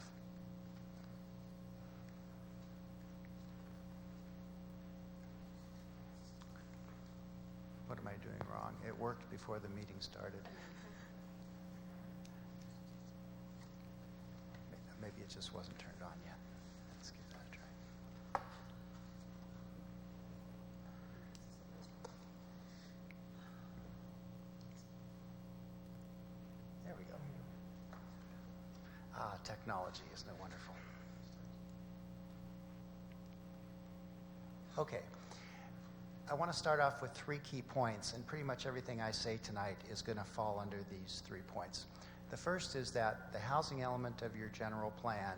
What am I doing wrong? It worked before the meeting started. Maybe it just wasn't turned on yet. Let's give that a try. There we go. Ah, technology, isn't it wonderful? Okay. I want to start off with 3 key points, and pretty much everything I say tonight is going to fall under these 3 points. The first is that the housing element of your general plan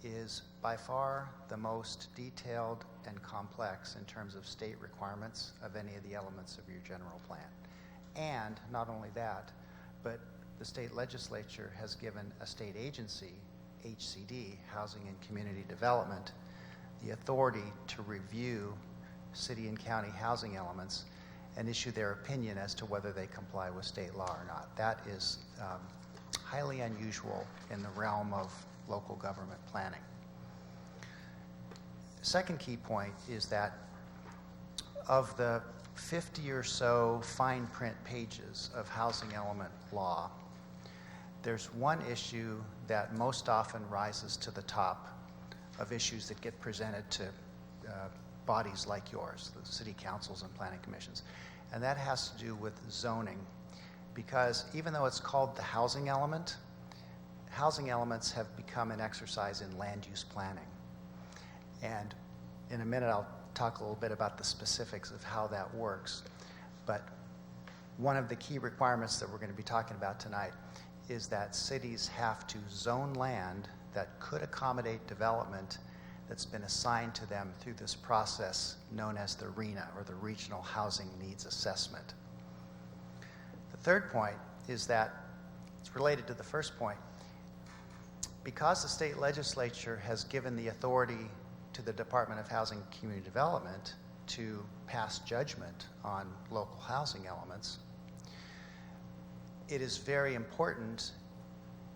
is by far the most detailed and complex in terms of state requirements of any of the elements of your general plan. And not only that, but the state legislature has given a state agency, HCD, Housing and Community Development, the authority to review city and county housing elements and issue their opinion as to whether they comply with state law or not. That is highly unusual in the realm of local government planning. Second key point is that of the 50 or so fine print pages of housing element law, there's one issue that most often rises to the top of issues that get presented to bodies like yours, the city councils and planning commissions. And that has to do with zoning. Because even though it's called the housing element, housing elements have become an exercise in land use planning. And in a minute, I'll talk a little bit about the specifics of how that works. But one of the key requirements that we're going to be talking about tonight is that cities have to zone land that could accommodate development that's been assigned to them through this process known as the RHNA, or the Regional Housing Needs Assessment. The third point is that it's related to the first point. Because the state legislature has given the authority to the Department of Housing and Community Development to pass judgment on local housing elements, it is very important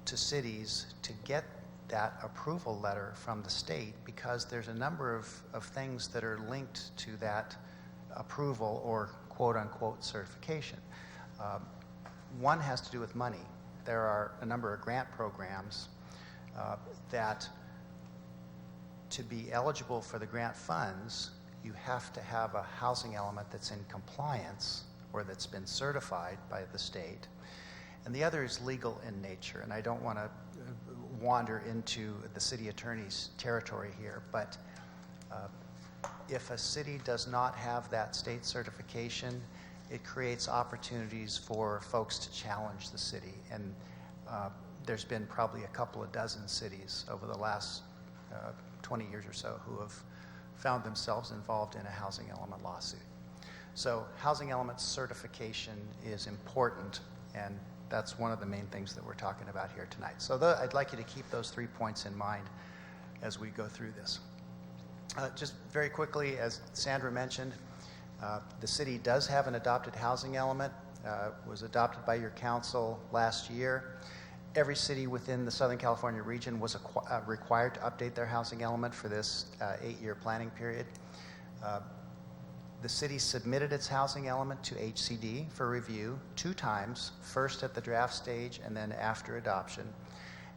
to cities to get that approval letter from the state, because there's a number of things that are linked to that approval or quote-unquote certification. One has to do with money. There are a number of grant programs that to be eligible for the grant funds, you have to have a housing element that's in compliance or that's been certified by the state. And the other is legal in nature, and I don't want to wander into the city attorney's territory here, but if a city does not have that state certification, it creates opportunities for folks to challenge the city. And there's been probably a couple of dozen cities over the last 20 years or so who have found themselves involved in a housing element lawsuit. So housing element certification is important, and that's one of the main things that we're talking about here tonight. So I'd like you to keep those 3 points in mind as we go through this. Just very quickly, as Sandra mentioned, the city does have an adopted housing element. Was adopted by your council last year. Every city within the Southern California region was required to update their housing element for this 8-year planning period. The city submitted its housing element to HCD for review 2 times, first at the draft stage and then after adoption.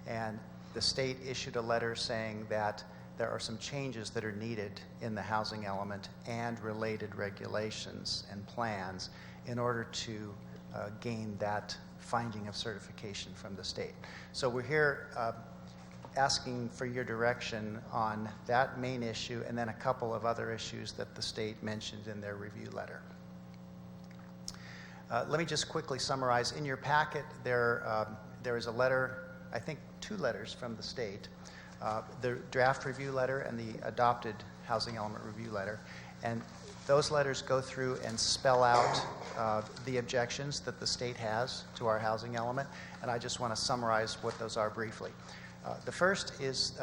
And the state issued a letter saying that there are some changes that are needed in the housing element and related regulations and plans in order to gain that finding of certification from the state. So we're here asking for your direction on that main issue and then a couple of other issues that the state mentioned in their review letter. Let me just quickly summarize. In your packet, there is a letter, I think 2 letters from the state, the draft review letter and the adopted housing element review letter. And those letters go through and spell out the objections that the state has to our housing element, and I just want to summarize what those are briefly. The first is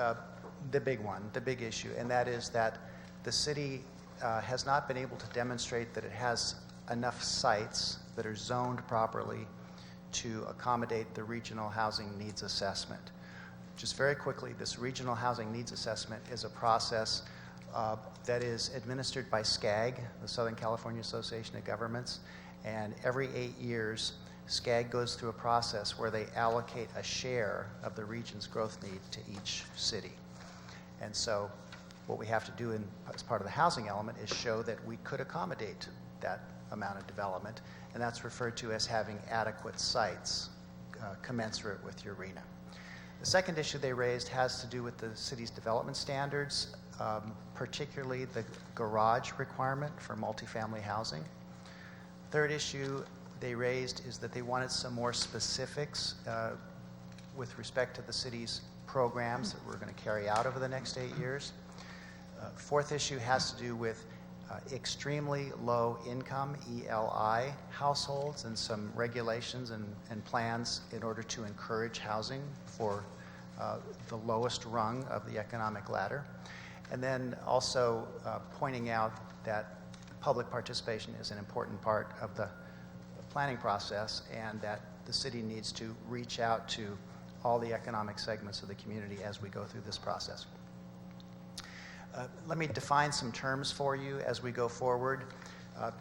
the big one, the big issue, and that is that the city has not been able to demonstrate that it has enough sites that are zoned properly to accommodate the regional housing needs assessment. Just very quickly, this regional housing needs assessment is a process that is administered by SCAG, the Southern California Association of Governments, and every 8 years, SCAG goes through a process where they allocate a share of the region's growth need to each city. And so what we have to do as part of the housing element is show that we could accommodate that amount of development, and that's referred to as having adequate sites commensurate with your RHNA. The second issue they raised has to do with the city's development standards, particularly the garage requirement for multifamily housing. Third issue they raised is that they wanted some more specifics with respect to the city's programs that we're going to carry out over the next 8 years. Fourth issue has to do with extremely low income, ELI, households and some regulations and plans in order to encourage housing for the lowest rung of the economic ladder. And then also pointing out that public participation is an important part of the planning process and that the city needs to reach out to all the economic segments of the community as we go through this process. Let me define some terms for you as we go forward.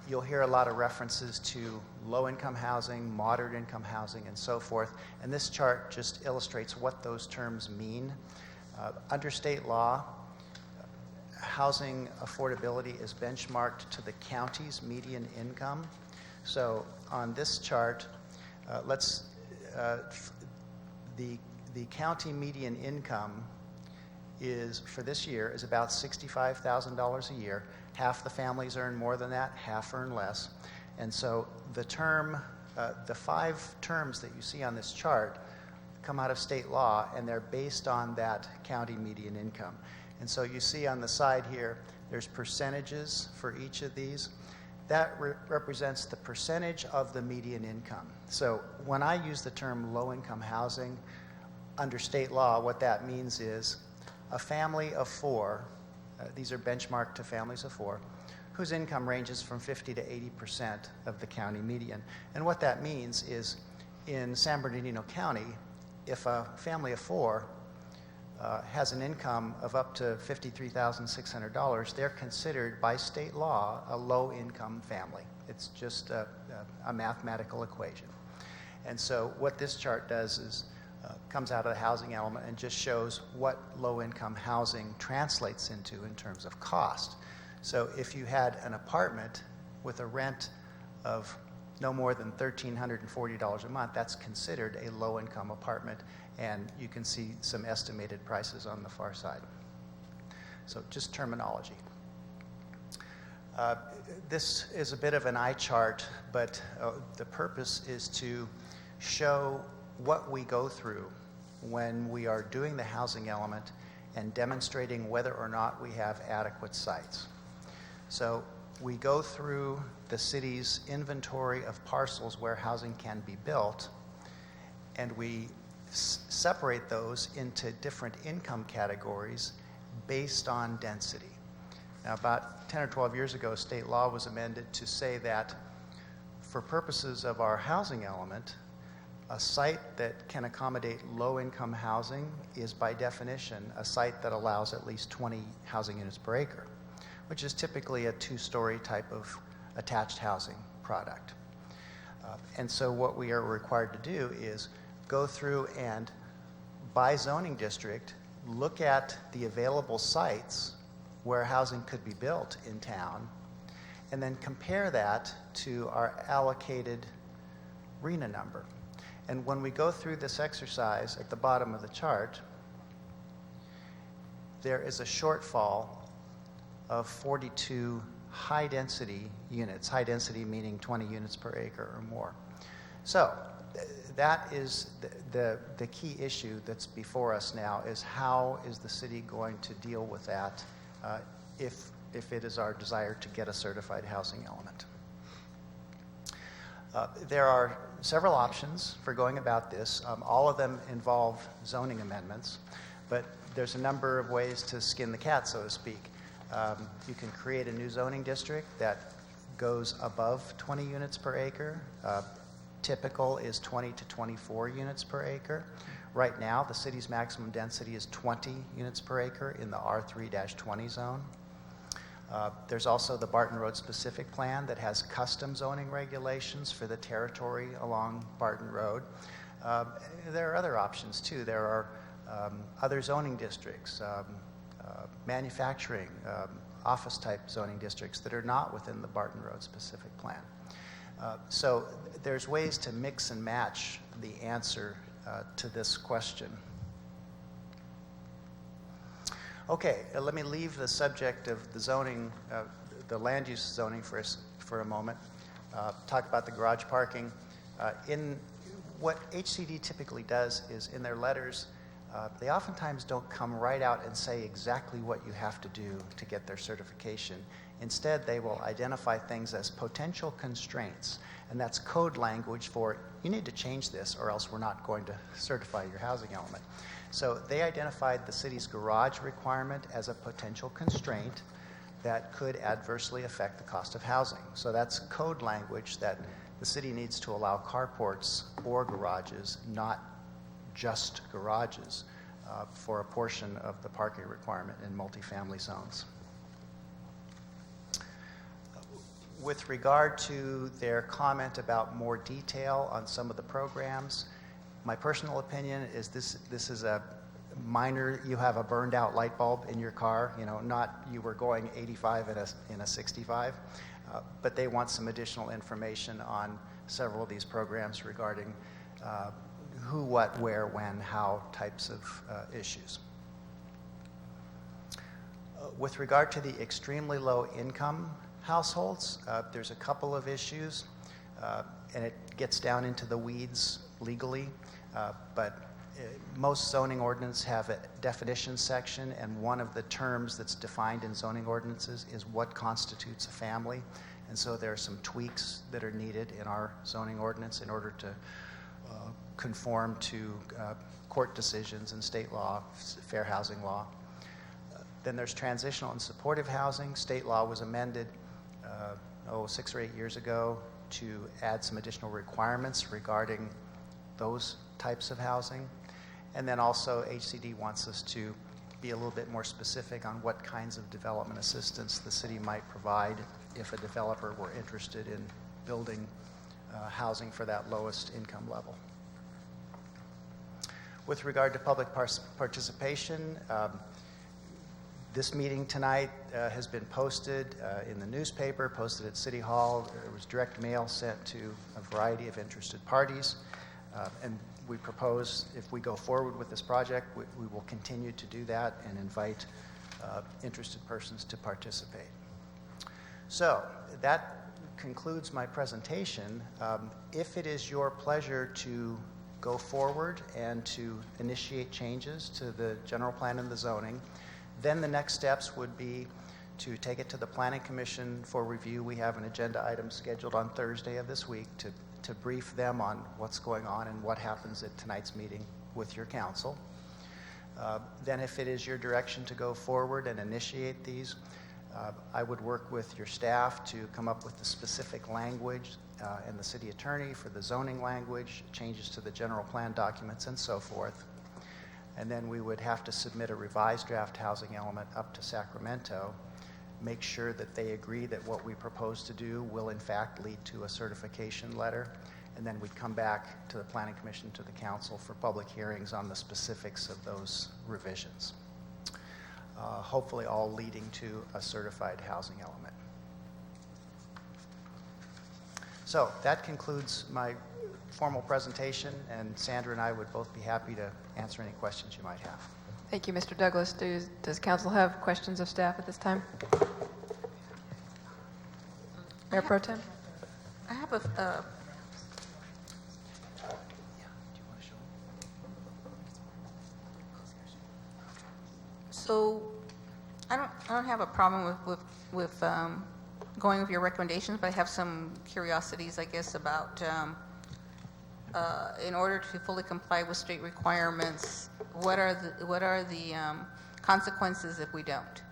You'll hear a lot of references to low-income housing, moderate-income housing, and so forth. And this chart just illustrates what those terms mean. Under state law, housing affordability is benchmarked to the county's median income. So on this chart, the county median income is, for this year, is about $65,000 a year. Half the families earn more than that, half earn less. And so the five terms that you see on this chart come out of state law, and they're based on that county median income. And so you see on the side here, there's percentages for each of these. That represents the percentage of the median income. So when I use the term low-income housing, under state law, what that means is a family of four, these are benchmarked to families of four, whose income ranges from 50 to 80% of the county median. And what that means is in San Bernardino County, if a family of four has an income of up to $53,600, they're considered by state law a low-income family. It's just a mathematical equation. And so what this chart does is comes out of the housing element and just shows what low-income housing translates into in terms of cost. So if you had an apartment with a rent of no more than $1,340 a month, that's considered a low-income apartment, and you can see some estimated prices on the far side. So just terminology. This is a bit of an eye chart, but the purpose is to show what we go through when we are doing the housing element and demonstrating whether or not we have adequate sites. So we go through the city's inventory of parcels where housing can be built, and we separate those into different income categories based on density. Now, about 10 or 12 years ago, state law was amended to say that for purposes of our housing element, a site that can accommodate low-income housing is, by definition, a site that allows at least 20 housing units per acre, which is typically a two-story type of attached housing product. And so what we are required to do is go through and, by zoning district, look at the available sites where housing could be built in town, and then compare that to our allocated RHNA number. And when we go through this exercise at the bottom of the chart, there is a shortfall of 42 high-density units, high density meaning 20 units per acre or more. So that is the key issue that's before us now, is how is the city going to deal with that if it is our desire to get a certified housing element. There are several options for going about this. All of them involve zoning amendments, but there's a number of ways to skin the cat, so to speak. You can create a new zoning district that goes above 20 units per acre. Typical is 20 to 24 units per acre. Right now, the city's maximum density is 20 units per acre in the R3-20 zone. There's also the Barton Road specific plan that has custom zoning regulations for the territory along Barton Road. There are other options too. There are other zoning districts, manufacturing, office type zoning districts that are not within the Barton Road specific plan. So there's ways to mix and match the answer to this question. Okay, let me leave the subject of the zoning, the land use zoning for a moment. Talk about the garage parking. In what HCD typically does is in their letters, they oftentimes don't come right out and say exactly what you have to do to get their certification. Instead, they will identify things as potential constraints, and that's code language for you need to change this or else we're not going to certify your housing element. So they identified the city's garage requirement as a potential constraint that could adversely affect the cost of housing. So that's code language that the city needs to allow carports or garages, not just garages, for a portion of the parking requirement in multifamily zones. With regard to their comment about more detail on some of the programs, my personal opinion is this is a minor, you have a burned out light bulb in your car, not you were going 85 in a 65, but they want some additional information on several of these programs regarding who, what, where, when, how types of issues. With regard to the extremely low income households, there's a couple of issues, and it gets down into the weeds legally, but most zoning ordinances have a definition section, and one of the terms that's defined in zoning ordinances is what constitutes a family. And so there are some tweaks that are needed in our zoning ordinance in order to conform to court decisions and state law, fair housing law. Then there's transitional and supportive housing. State law was amended 6 or 8 years ago to add some additional requirements regarding those types of housing. And then also HCD wants us to be a little bit more specific on what kinds of development assistance the city might provide if a developer were interested in building housing for that lowest income level. With regard to public participation, this meeting tonight has been posted in the newspaper, posted at City Hall. There was direct mail sent to a variety of interested parties. And we propose, if we go forward with this project, we will continue to do that and invite interested persons to participate. So that concludes my presentation. If it is your pleasure to go forward and to initiate changes to the general plan and the zoning, then the next steps would be to take it to the Planning Commission for review. We have an agenda item scheduled on Thursday of this week to brief them on what's going on and what happens at tonight's meeting with your council. Then if it is your direction to go forward and initiate these, I would work with your staff to come up with the specific language and the city attorney for the zoning language, changes to the general plan documents and so forth. And then we would have to submit a revised draft housing element up to Sacramento, make sure that they agree that what we propose to do will in fact lead to a certification letter, and then we'd come back to the Planning Commission, to the council for public hearings on the specifics of those revisions. Hopefully all leading to a certified housing element. So that concludes my formal presentation, and Sandra and I would both be happy to answer any questions you might have. Thank you, Mr. Douglas. Does council have questions of staff at this time? Mayor Pro Tem? I have a so I don't have a problem with going with your recommendations, but I have some curiosities, I guess, about in order to fully comply with state requirements, what are the consequences if we don't?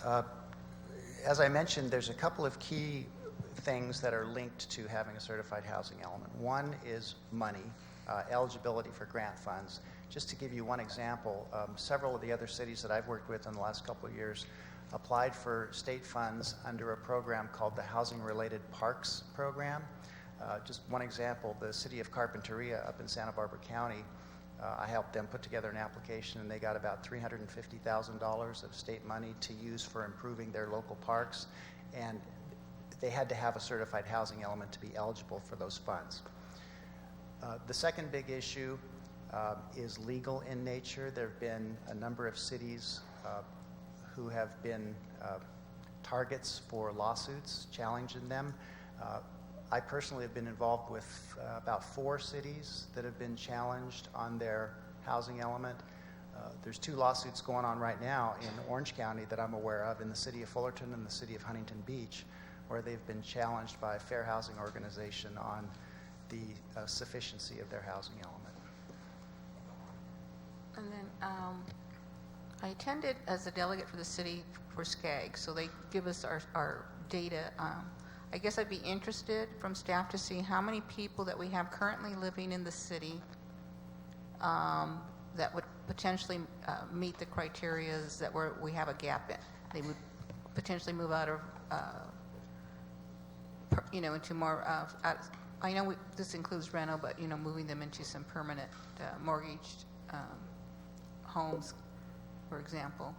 As I mentioned, there's a couple of key things that are linked to having a certified housing element. One is money, eligibility for grant funds. Just to give you one example, several of the other cities that I've worked with in the last couple of years applied for state funds under a program called the Housing Related Parks Program. Just one example, the city of Carpinteria up in Santa Barbara County, I helped them put together an application, and they got about $350,000 of state money to use for improving their local parks, and they had to have a certified housing element to be eligible for those funds. The second big issue is legal in nature. There have been a number of cities who have been targets for lawsuits challenging them. I personally have been involved with about 4 cities that have been challenged on their housing element. There's 2 lawsuits going on right now in Orange County that I'm aware of, in the city of Fullerton and the city of Huntington Beach, where they've been challenged by a fair housing organization on the sufficiency of their housing element. And then I attended as a delegate for the city for SCAG, so they give us our data. I guess I'd be interested from staff to see how many people that we have currently living in the city that would potentially meet the criterias that we have a gap in. They would potentially move out of, into more, I know this includes rental, but, moving them into some permanent mortgaged homes, for example.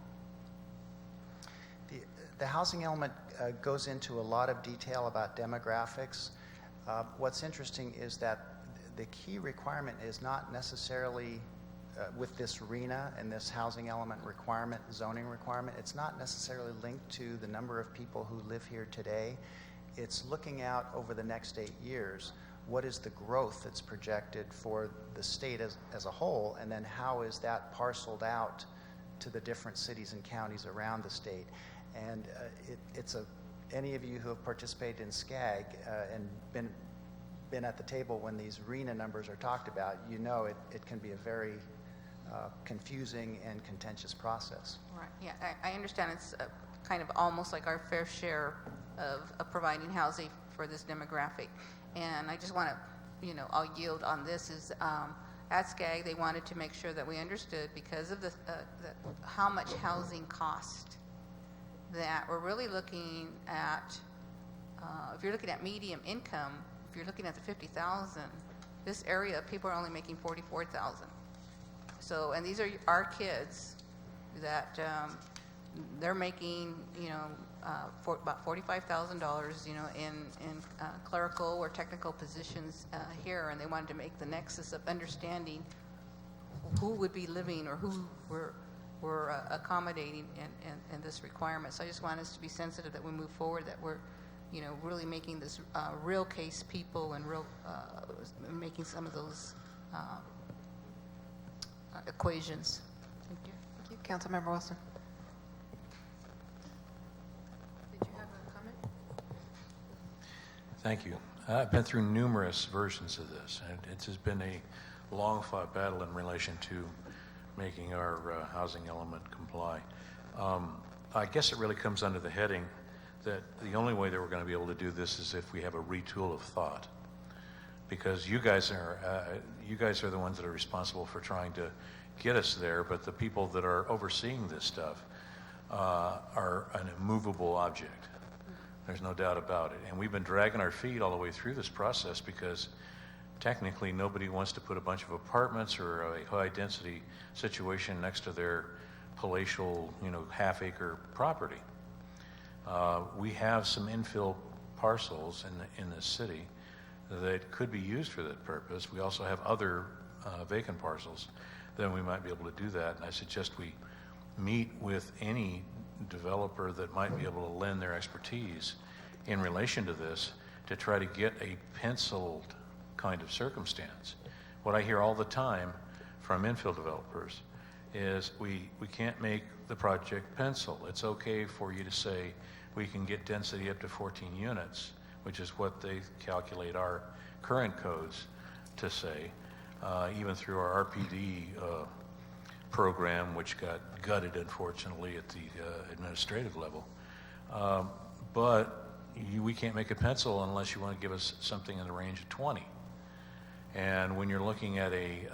The housing element goes into a lot of detail about demographics. What's interesting is that the key requirement is not necessarily, with this RHNA and this housing element requirement, zoning requirement, it's not necessarily linked to the number of people who live here today. It's looking out over the next 8 years. What is the growth that's projected for the state as a whole, and then how is that parceled out to the different cities and counties around the state? And any of you who have participated in SCAG and been at the table when these RHNA numbers are talked about, it can be a very confusing and contentious process. Right. Yeah, I understand it's kind of almost like our fair share of providing housing for this demographic. And I just want to, I'll yield on this, is at SCAG, they wanted to make sure that we understood, because of how much housing cost, that we're really looking at, if you're looking at medium income, if you're looking at the 50,000, this area, people are only making 44,000. So, and these are our kids that they're making, for about $45,000, in clerical or technical positions here, and they wanted to make the nexus of understanding who would be living or who we're accommodating in this requirement. So I just want us to be sensitive that we move forward, that we're, really making this real case people and real making some of those equations. Thank you. Thank you. Councilmember Wilson. Did you have a comment? Thank you. I've been through numerous versions of this, and it has been a long-fought battle in relation to making our housing element comply. I guess it really comes under the heading that the only way that we're going to be able to do this is if we have a retool of thought, because you guys are the ones that are responsible for trying to get us there, but the people that are overseeing this stuff are an immovable object. There's no doubt about it. And we've been dragging our feet all the way through this process because technically nobody wants to put a bunch of apartments or a high-density situation next to their palatial, half-acre property. We have some infill parcels in the city that could be used for that purpose. We also have other vacant parcels. Then we might be able to do that. And I suggest we meet with any developer that might be able to lend their expertise in relation to this to try to get a penciled kind of circumstance. What I hear all the time from infill developers is we can't make the project pencil. It's okay for you to say we can get density up to 14 units, which is what they calculate our current codes to say, even through our RPD program, which got gutted, unfortunately, at the administrative level. But we can't make a pencil unless you want to give us something in the range of 20. And when you're looking at a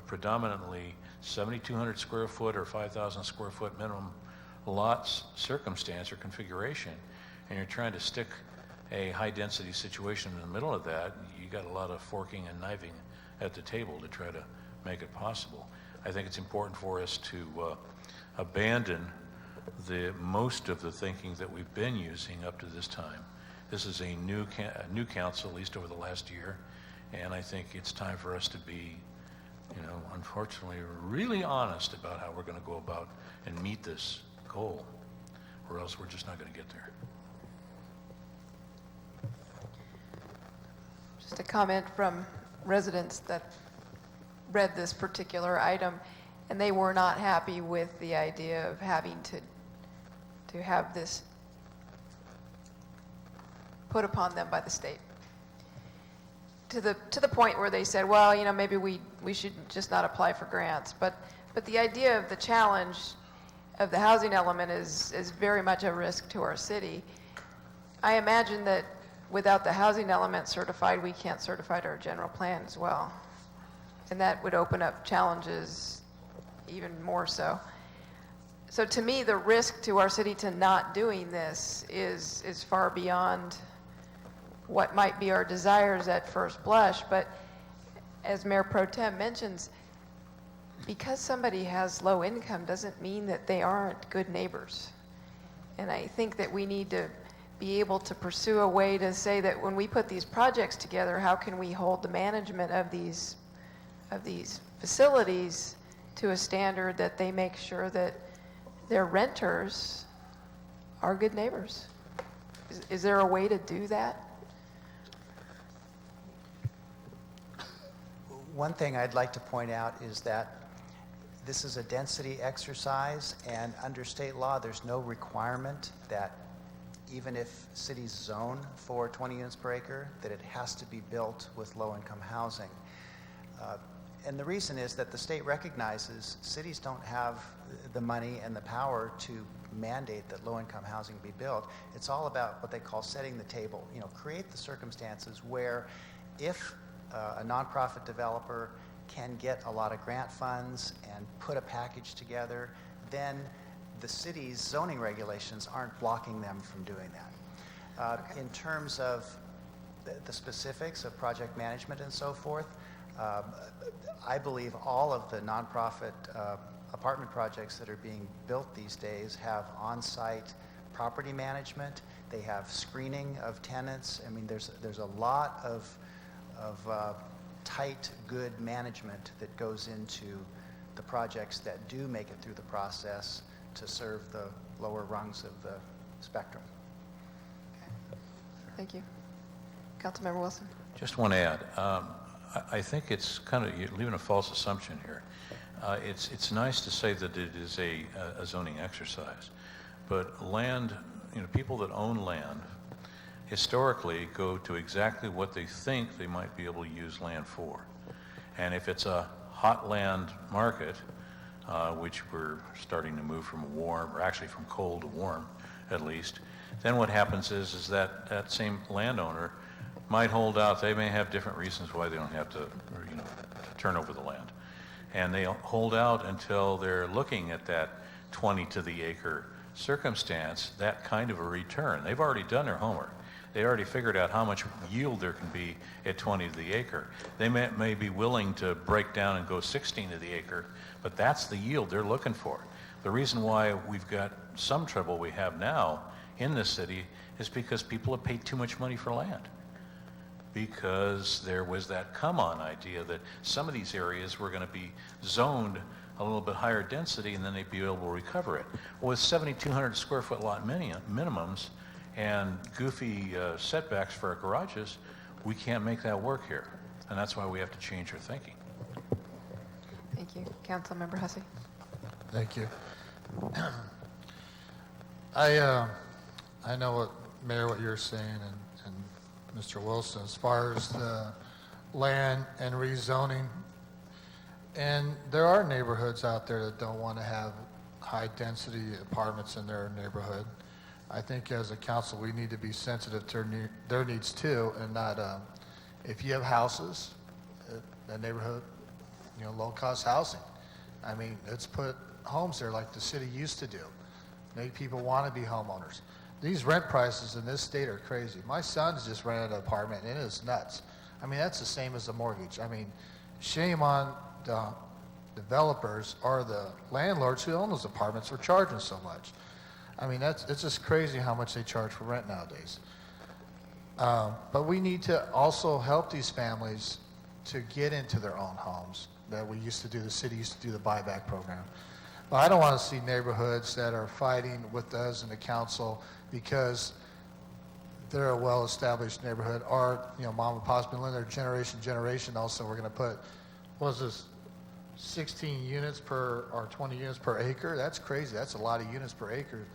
predominantly 7,200 square foot or 5,000 square foot minimum lots circumstance or configuration, and you're trying to stick a high-density situation in the middle of that, you got a lot of forking and kniving at the table to try to make it possible. I think it's important for us to abandon most of the thinking that we've been using up to this time. This is a new council, at least over the last year, and I think it's time for us to be, unfortunately, really honest about how we're going to go about and meet this goal, or else we're just not going to get there. Just a comment from residents that read this particular item, and they were not happy with the idea of having to have this put upon them by the state. To the point where they said, well, maybe we should just not apply for grants. But the idea of the challenge of the housing element is very much a risk to our city. I imagine that without the housing element certified, we can't certify our general plan as well. And that would open up challenges even more so. So to me, the risk to our city to not doing this is far beyond what might be our desires at first blush. But as Mayor Pro Tem mentions, because somebody has low income doesn't mean that they aren't good neighbors. And I think that we need to be able to pursue a way to say that when we put these projects together, how can we hold the management of these facilities to a standard that they make sure that their renters are good neighbors? Is there a way to do that? One thing I'd like to point out is that this is a density exercise, and under state law, there's no requirement that even if cities zone for 20 units per acre, that it has to be built with low-income housing. And the reason is that the state recognizes cities don't have the money and the power to mandate that low-income housing be built. It's all about what they call setting the table. Create the circumstances where if a nonprofit developer can get a lot of grant funds and put a package together, then the city's zoning regulations aren't blocking them from doing that. In terms of the specifics of project management and so forth, I believe all of the nonprofit apartment projects that are being built these days have on-site property management. They have screening of tenants. I mean, there's a lot of tight, good management that goes into the projects that do make it through the process to serve the lower rungs of the spectrum. Okay. Thank you. Councilmember Wilson. Just want to add, I think it's kind of, you're leaving a false assumption here. It's nice to say that it is a zoning exercise, but land, people that own land historically go to exactly what they think they might be able to use land for. And if it's a hot land market, which we're starting to move from warm, or actually from cold to warm at least, then what happens is that same landowner might hold out. They may have different reasons why they don't have to turn over the land. And they hold out until they're looking at that 20 to the acre circumstance, that kind of a return. They've already done their homework. They already figured out how much yield there can be at 20 to the acre. They may be willing to break down and go 16 to the acre, but that's the yield they're looking for. The reason why we've got some trouble we have now in this city is because people have paid too much money for land. Because there was that come-on idea that some of these areas were going to be zoned a little bit higher density and then they'd be able to recover it. Well, with 7,200 square foot lot minimums and goofy setbacks for our garages, we can't make that work here. And that's why we have to change our thinking. Thank you. Councilmember Hussey. Thank you. I know Mayor, what you're saying, and Mr. Wilson, as far as the land and rezoning. And there are neighborhoods out there that don't want to have high-density apartments in their neighborhood. I think as a council, we need to be sensitive to their needs too, and not, if you have houses, in the neighborhood, low-cost housing. I mean, let's put homes there like the city used to do. Make people want to be homeowners. These rent prices in this state are crazy. My son's just rented an apartment, and it is nuts. I mean, that's the same as a mortgage. I mean, shame on the developers or the landlords who own those apartments for charging so much. I mean, it's just crazy how much they charge for rent nowadays. But we need to also help these families to get into their own homes that we used to do. The city used to do the buyback program. But I don't want to see neighborhoods that are fighting with us and the council because they're a well-established neighborhood, or mom and pop's been living there generation. Also, we're going to put, what is this, 16 units per or 20 units per acre? That's crazy. That's a lot of units per acre.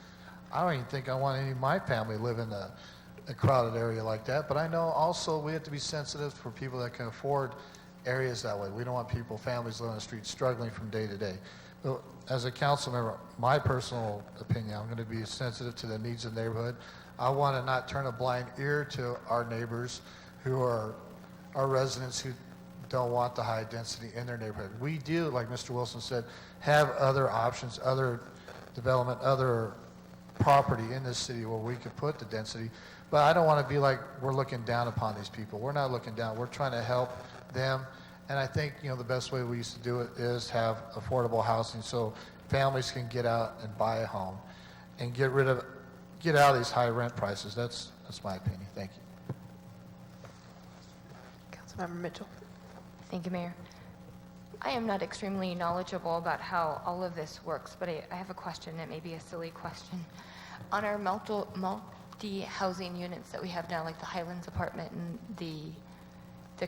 I don't even think I want any of my family live in a crowded area like that. But I know also we have to be sensitive for people that can afford areas that way. We don't want families living on the street struggling from day to day. But as a council member, my personal opinion, I'm going to be sensitive to the needs of the neighborhood. I want to not turn a blind ear to our neighbors who are our residents who don't want the high density in their neighborhood. We do, like Mr. Wilson said, have other options, other development, other property in this city where we could put the density. But I don't want to be like we're looking down upon these people. We're not looking down. We're trying to help them. And I think, the best way we used to do it is have affordable housing so families can get out and buy a home and get out of these high rent prices. That's my opinion. Thank you. Councilmember Mitchell. Thank you, Mayor. I am not extremely knowledgeable about how all of this works, but I have a question. It may be a silly question. On our multi-housing units that we have now, like the Highlands apartment and the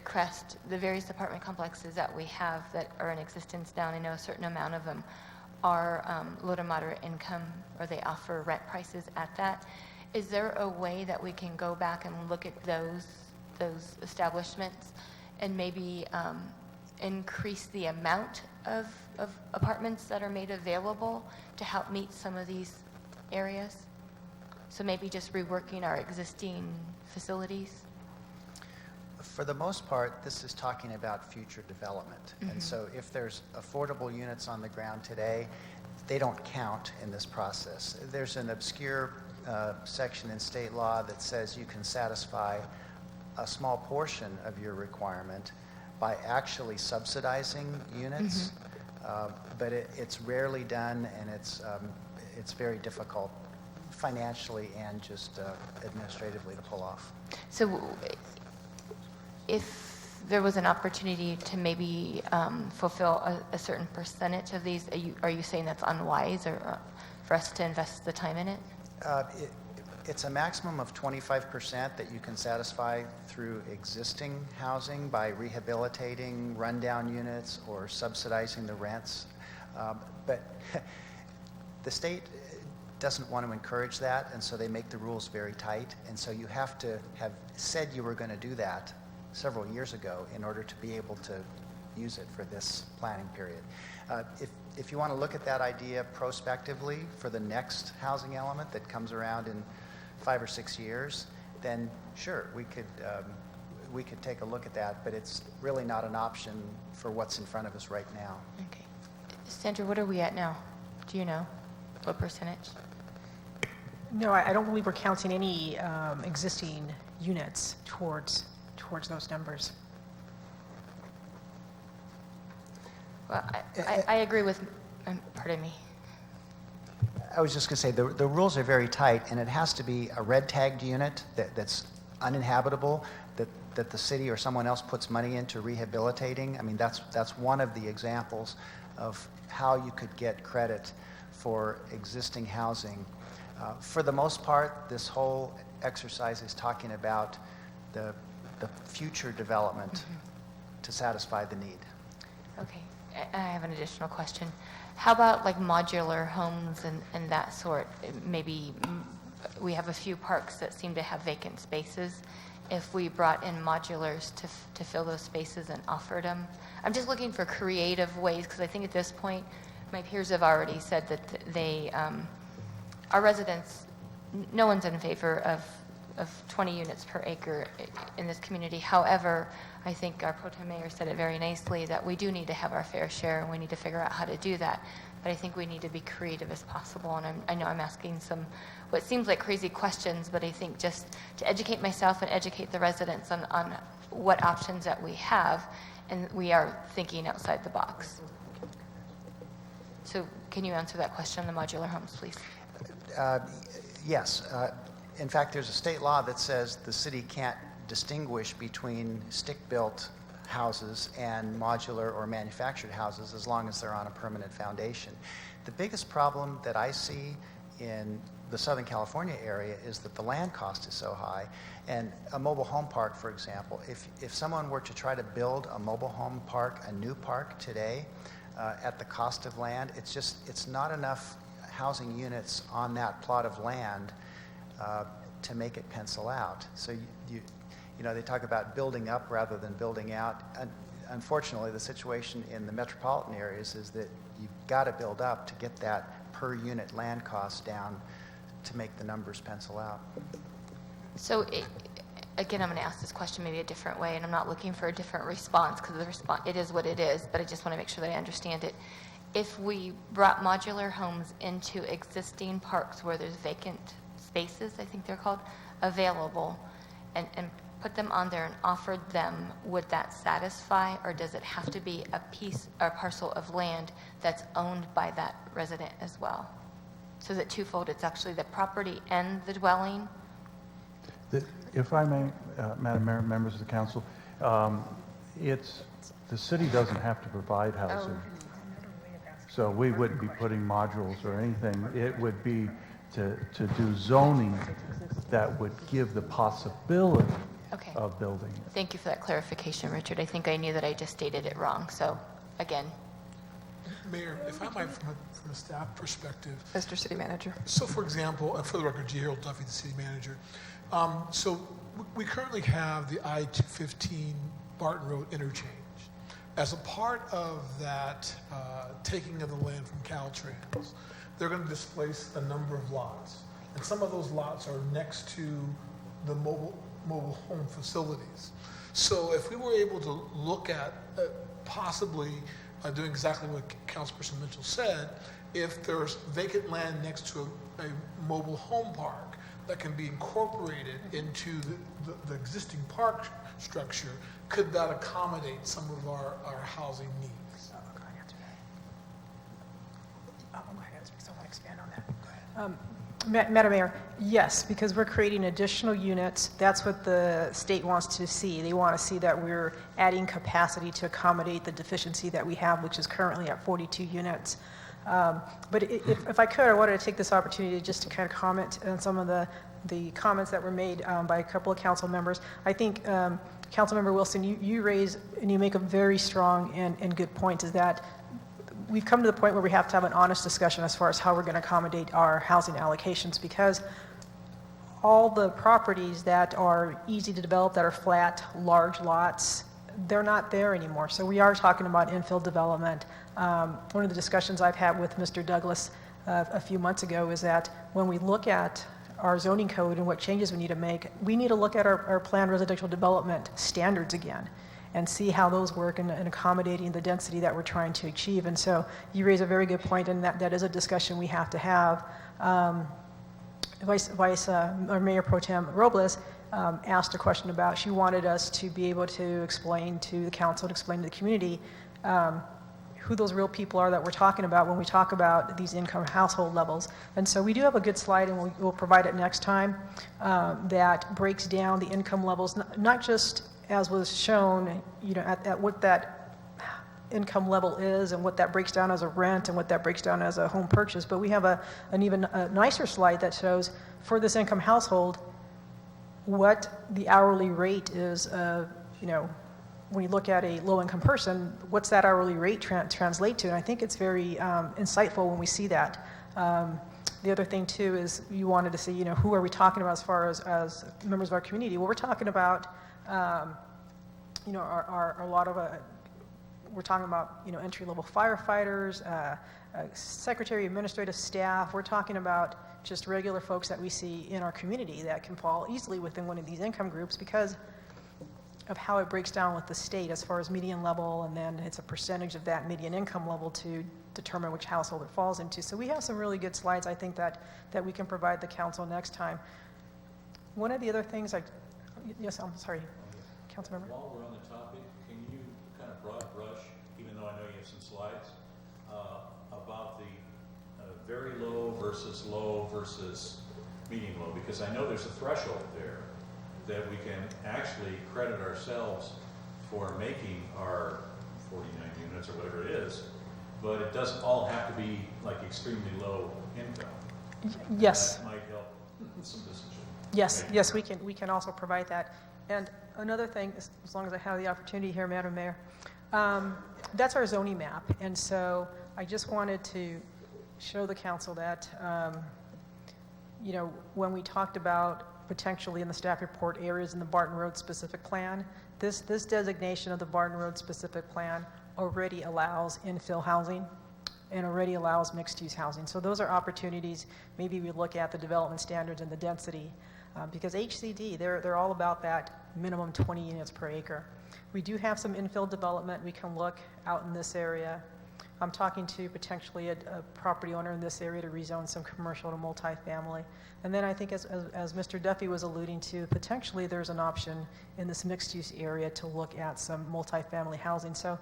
Crest, the various apartment complexes that we have that are in existence now, and I know a certain amount of them are low to moderate income, or they offer rent prices at that. Is there a way that we can go back and look at those establishments and maybe increase the amount of apartments that are made available to help meet some of these areas? So maybe just reworking our existing facilities? For the most part, this is talking about future development. And so if there's affordable units on the ground today, they don't count in this process. There's an obscure section in state law that says you can satisfy a small portion of your requirement by actually subsidizing units, but it's rarely done, and it's very difficult financially and just administratively to pull off. So if there was an opportunity to maybe fulfill a certain percentage of these, are you saying that's unwise, or for us to invest the time in it? It's a maximum of 25% that you can satisfy through existing housing by rehabilitating rundown units or subsidizing the rents. But the state doesn't want to encourage that, and so they make the rules very tight. And so you have to have said you were going to do that several years ago in order to be able to use it for this planning period. If you want to look at that idea prospectively for the next housing element that comes around in 5 or 6 years, then sure, we could take a look at that, but it's really not an option for what's in front of us right now. Okay. Sandra, what are we at now? Do you know what percentage? No, I don't believe we're counting any existing units towards those numbers. Well, I agree with, pardon me. I was just going to say, the rules are very tight, and it has to be a red tagged unit that's uninhabitable, that the city or someone else puts money into rehabilitating. I mean, that's one of the examples of how you could get credit for existing housing. For the most part, this whole exercise is talking about the future development to satisfy the need. Okay, I have an additional question. How about like modular homes and that sort? Maybe we have a few parks that seem to have vacant spaces. If we brought in modulars to fill those spaces and offered them. I'm just looking for creative ways, because I think at this point, my peers have already said that they, our residents, no one's in favor of 20 units per acre in this community. However, I think our pro tem mayor said it very nicely that we do need to have our fair share, and we need to figure out how to do that. But I think we need to be creative as possible, and I know I'm asking some what seems like crazy questions, but I think just to educate myself and educate the residents on what options that we have, and we are thinking outside the box. So can you answer that question on the modular homes, please? Yes. In fact, there's a state law that says the city can't distinguish between stick-built houses and modular or manufactured houses as long as they're on a permanent foundation. The biggest problem that I see in the Southern California area is that the land cost is so high. And a mobile home park, for example, if someone were to try to build a mobile home park, a new park today, at the cost of land, it's not enough housing units on that plot of land to make it pencil out. So you know, they talk about building up rather than building out. Unfortunately, the situation in the metropolitan areas is that you've got to build up to get that per unit land cost down to make the numbers pencil out. So again, I'm going to ask this question maybe a different way, and I'm not looking for a different response because the response, it is what it is, but I just want to make sure that I understand it. If we brought modular homes into existing parks where there's vacant spaces, I think they're called, available, and put them on there and offered them, would that satisfy, or does it have to be a piece or parcel of land that's owned by that resident as well? So is it twofold? It's actually the property and the dwelling? If I may, Madam Mayor, members of the council, the city doesn't have to provide housing. So we wouldn't be putting modules or anything. It would be to do zoning that would give the possibility Okay. of building it. Thank you for that clarification, Richard. I think I knew that I just stated it wrong. So again, Mayor, if I might, from a staff perspective. Mr. City Manager. So, for example, for the record, G. Harold Duffy, the city manager. So we currently have the I-215 Barton Road interchange. As a part of that taking of the land from Caltrans, they're going to displace a number of lots. And some of those lots are next to the mobile home facilities. So if we were able to look at possibly doing exactly what Councilperson Mitchell said, if there's vacant land next to a mobile home park that can be incorporated into the existing park structure, could that accommodate some of our housing needs? Go ahead, answer that. Go ahead, answer. So I want to expand on that. Madam Mayor, yes, because we're creating additional units. That's what the state wants to see. They want to see that we're adding capacity to accommodate the deficiency that we have, which is currently at 42 units. But if I could, I wanted to take this opportunity just to kind of comment on some of the comments that were made by a couple of council members. I think, Councilmember Wilson, you raise and you make a very strong and good point, is that we've come to the point where we have to have an honest discussion as far as how we're going to accommodate our housing allocations, because all the properties that are easy to develop, that are flat, large lots, they're not there anymore. So we are talking about infill development. One of the discussions I've had with Mr. Douglas a few months ago is that when we look at our zoning code and what changes we need to make, we need to look at our planned residential development standards again and see how those work in accommodating the density that we're trying to achieve. And so you raise a very good point, and that is a discussion we have to have. Mayor Pro Tem Robles asked a question about, she wanted us to be able to explain to the council, to explain to the community who those real people are that we're talking about when we talk about these income household levels. And so we do have a good slide, and we'll provide it next time, that breaks down the income levels, not just as was shown, at what that income level is and what that breaks down as a rent and what that breaks down as a home purchase, but we have an even nicer slide that shows for this income household what the hourly rate is of, when you look at a low-income person, what's that hourly rate translate to? And I think it's very insightful when we see that. The other thing, too, is you wanted to see, who are we talking about as far as members of our community? Well, we're talking about, a lot of we're talking about, entry-level firefighters, secretary, administrative staff. We're talking about just regular folks that we see in our community that can fall easily within one of these income groups because of how it breaks down with the state as far as median level, and then it's a percentage of that median income level to determine which household it falls into. So we have some really good slides, I think, that we can provide the council next time. One of the other things yes, I'm sorry, Councilmember. While we're on the topic, can you kind of broad brush, even though I know you have some slides, about the very low versus medium low? Because I know there's a threshold there that we can actually credit ourselves for making our 49 units or whatever it is, but it doesn't all have to be like extremely low income. Yes. That might help some decision. Yes, we can also provide that. And another thing, as long as I have the opportunity here, Madam Mayor, that's our zoning map. And so I just wanted to show the council that, when we talked about potentially in the staff report areas in the Barton Road specific plan, this designation of the Barton Road specific plan already allows infill housing and already allows mixed-use housing. So those are opportunities. Maybe we look at the development standards and the density, because HCD, they're all about that minimum 20 units per acre. We do have some infill development. We can look out in this area. I'm talking to potentially a property owner in this area to rezone some commercial to multifamily. And then I think as Mr. Duffy was alluding to, potentially there's an option in this mixed-use area to look at some multifamily housing. So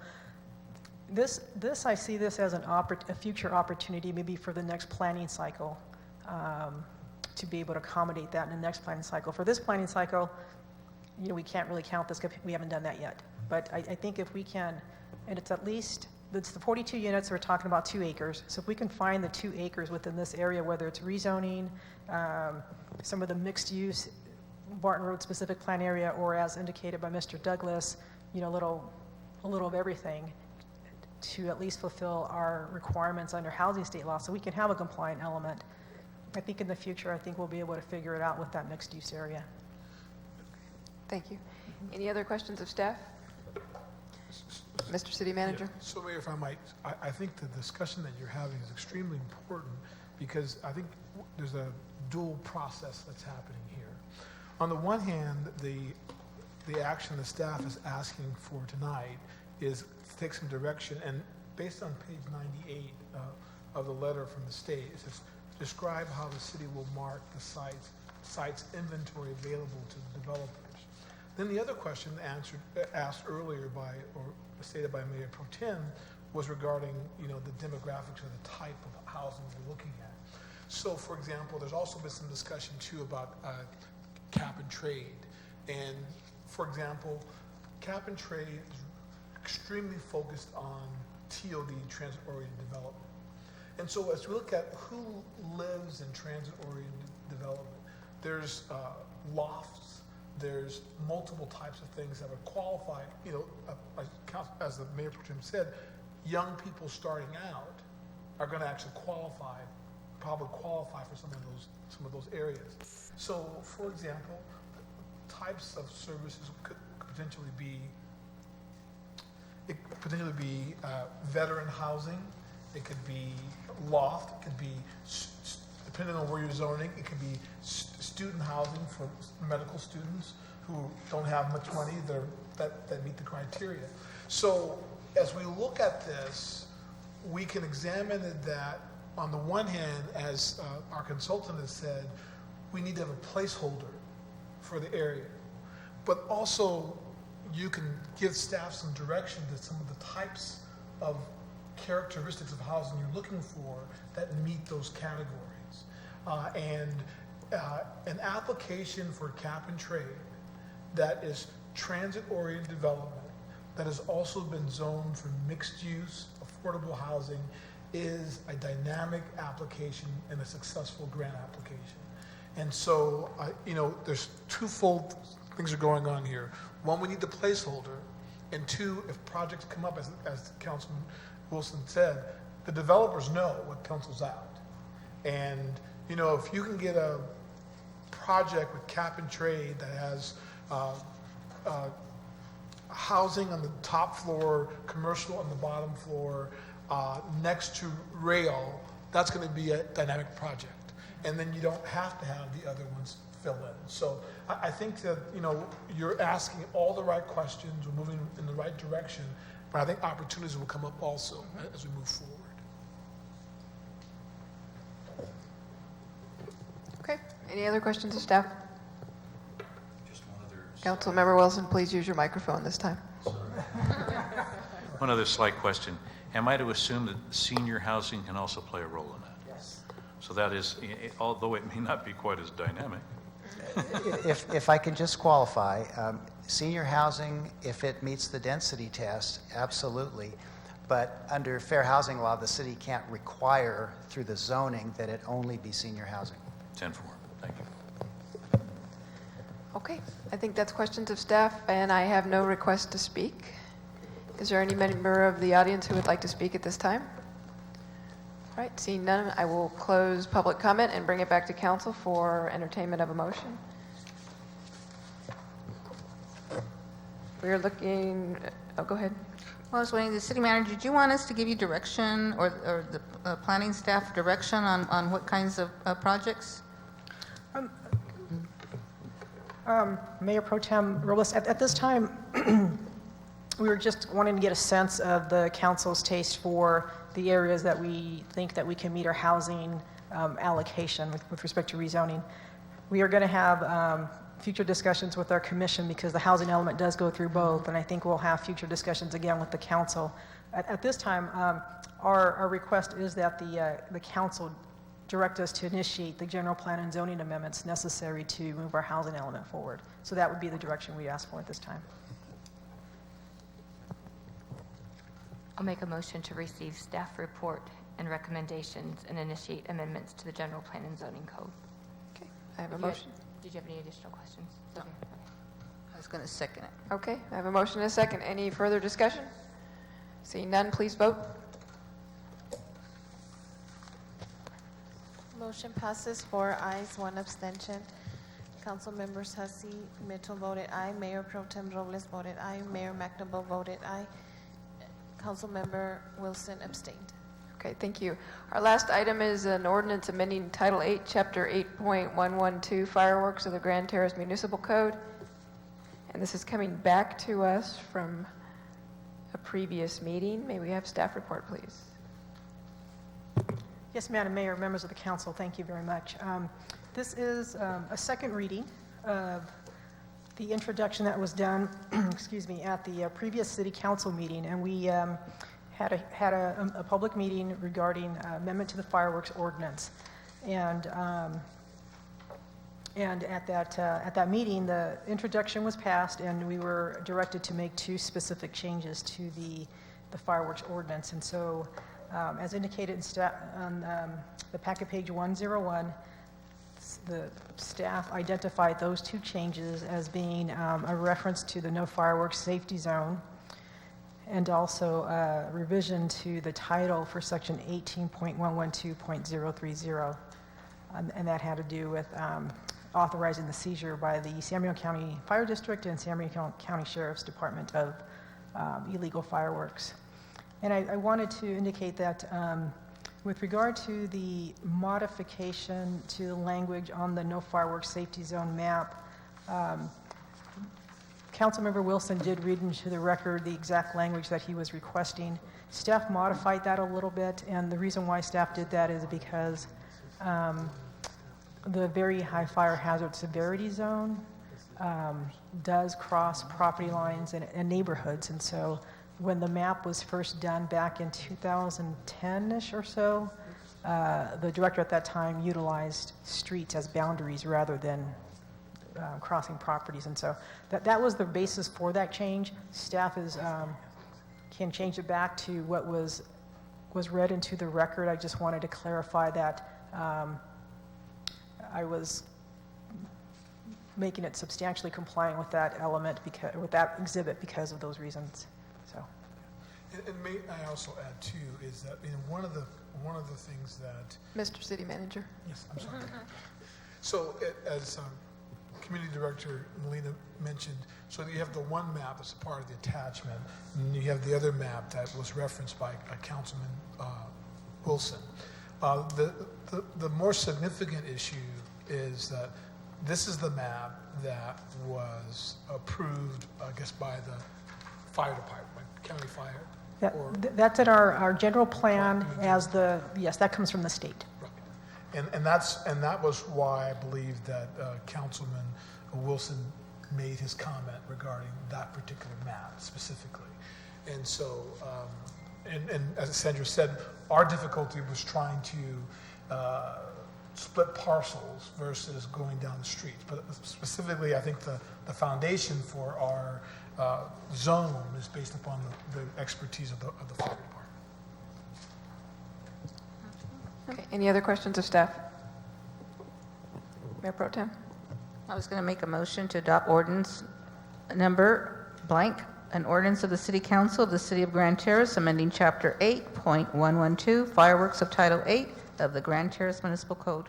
this I see this as a future opportunity maybe for the next planning cycle, to be able to accommodate that in the next planning cycle. For this planning cycle, we can't really count this because we haven't done that yet. But I think if we can, and it's the 42 units, we're talking about 2 acres. So if we can find the 2 acres within this area, whether it's rezoning, some of the mixed use Barton Road specific plan area, or as indicated by Mr. Douglas, a little of everything, to at least fulfill our requirements under housing state law so we can have a compliant element. I think in the future, we'll be able to figure it out with that mixed use area. Thank you. Any other questions of staff? Mr. City Manager? Yeah. So, Mayor, if I might, I think the discussion that you're having is extremely important because I think there's a dual process that's happening here. On the one hand, the action the staff is asking for tonight is to take some direction, and based on page 98 of the letter from the state, it says, describe how the city will mark the site's inventory available to the developers. Then the other question asked earlier or stated by Mayor Pro Tem was regarding, the demographics or the type of housing we're looking at. So, for example, there's also been some discussion too about cap and trade. And, for example, cap and trade is extremely focused on TOD, transit-oriented development. And so as we look at who lives in transit-oriented development, there's lofts, there's multiple types of things that would qualify, as the Mayor Pro Tem said, young people starting out are going to actually probably qualify for some of those areas. So, for example, types of services could potentially be veteran housing. It could be loft. It could be, depending on where you're zoning, it could be student housing for medical students who don't have much money that meet the criteria. So as we look at this, we can examine that on the one hand, as our consultant has said, we need to have a placeholder for the area. But also, you can give staff some direction to some of the types of characteristics of housing you're looking for that meet those categories. And an application for cap and trade that is transit-oriented development that has also been zoned for mixed-use, affordable housing is a dynamic application and a successful grant application. And so, there's twofold things are going on here. One, we need the placeholder, and two, if projects come up, as Councilman Wilson said, the developers know what pencils out. And, if you can get a project with cap and trade that has housing on the top floor, commercial on the bottom floor, next to rail, that's going to be a dynamic project. And then you don't have to have the other ones fill in. So I think that, you're asking all the right questions, we're moving in the right direction, but I think opportunities will come up also as we move forward. Okay, any other questions of staff? Just one other. Councilmember Wilson, please use your microphone this time. One other slight question. Am I to assume that senior housing can also play a role in that? Yes. So that is, although it may not be quite as dynamic. If I can just qualify, senior housing, if it meets the density test, absolutely. But under fair housing law, the city can't require through the zoning that it only be senior housing. 10-4. Thank you. Okay, I think that's questions of staff, and I have no request to speak. Is there any member of the audience who would like to speak at this time? All right, seeing none, I will close public comment and bring it back to council for entertainment of a motion. We're looking, go ahead. Well, I was waiting, the city manager, did you want us to give you direction or the planning staff direction on what kinds of projects? Mayor Pro Tem Robles, at this time, we were just wanting to get a sense of the council's taste for the areas that we think that we can meet our housing allocation with respect to rezoning. We are going to have future discussions with our commission because the housing element does go through both, and I think we'll have future discussions again with the council. At this time, our request is that the council direct us to initiate the general plan and zoning amendments necessary to move our housing element forward. So that would be the direction we ask for at this time. I'll make a motion to receive staff report and recommendations and initiate amendments to the general plan and zoning code. Okay, I have a motion. Did you have any additional questions? No. Okay. I was going to second it. Okay, I have a motion and a second. Any further discussion? Seeing none, please vote. Motion passes 4 ayes, 1 abstention. Council members Hussey, Mitchell voted aye. Mayor Pro Tem Robles voted aye. Mayor McNamara voted aye. Councilmember Wilson abstained. Okay, thank you. Our last item is an ordinance amending Title 8, Chapter 8.112 Fireworks of the Grand Terrace Municipal Code. And this is coming back to us from a previous meeting. May we have staff report, please? Yes, Madam Mayor, members of the council, thank you very much. This is a second reading of the introduction that was done, excuse me, at the previous city council meeting, and we had a public meeting regarding amendment to the fireworks ordinance. And at that meeting, the introduction was passed, and we were directed to make 2 specific changes to the fireworks ordinance. And so, as indicated on the packet page 101, the staff identified those 2 changes as being a reference to the no fireworks safety zone and also a revision to the title for section 18.112.030. And that had to do with authorizing the seizure by the San Bernardino County Fire District and San Bernardino County Sheriff's Department of illegal fireworks. And I wanted to indicate that with regard to the modification to the language on the no fireworks safety zone map, Councilmember Wilson did read into the record the exact language that he was requesting. Staff modified that a little bit, and the reason why staff did that is because the very high fire hazard severity zone does cross property lines and neighborhoods, and so when the map was first done back in 2010-ish or so, the director at that time utilized streets as boundaries rather than crossing properties. And so that was the basis for that change. Staff can change it back to what was read into the record. I just wanted to clarify that I was making it substantially compliant with that element, with that exhibit because of those reasons. So. And may I also add too is that one of the things that Mr. City Manager. Yes, I'm sorry. So as Community Director Molina mentioned, so you have the one map as a part of the attachment, and you have the other map that was referenced by Councilman Wilson. The more significant issue is that this is the map that was approved, I guess, by the fire department, county fire. or- That's in our general plan as the, yes, that comes from the state. Right. And that was why I believe that Councilman Wilson made his comment regarding that particular map specifically. And so, and as Sandra said, our difficulty was trying to split parcels versus going down the streets. But specifically, I think the foundation for our zone is based upon the expertise of the fire department. Okay, any other questions of staff? Mayor Pro Tem? I was going to make a motion to adopt ordinance number blank, an ordinance of the City Council of the City of Grand Terrace amending Chapter 8.112 Fireworks of Title 8 of the Grand Terrace Municipal Code.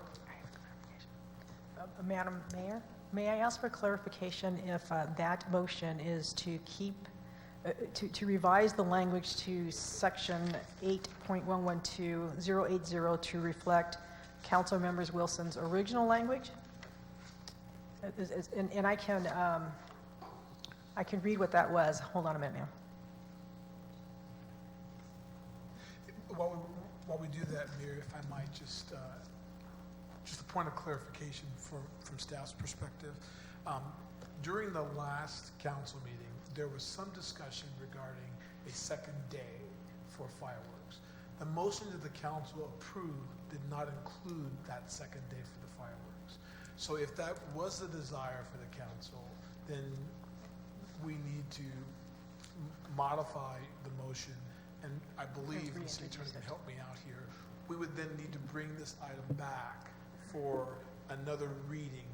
Madam Mayor, may I ask for clarification if that motion is to keep, to revise the language to Section 8.112-080 to reflect Council Members Wilson's original language? And I can read what that was. Hold on a minute, ma'am. While we do that, Mayor, if I might just a point of clarification from staff's perspective. During the last council meeting, there was some discussion regarding a second day for fireworks. The motion that the council approved did not include that second day for the fireworks. So if that was the desire for the council, then we need to modify the motion. And I believe, the city attorney can help me out here, we would then need to bring this item back for another reading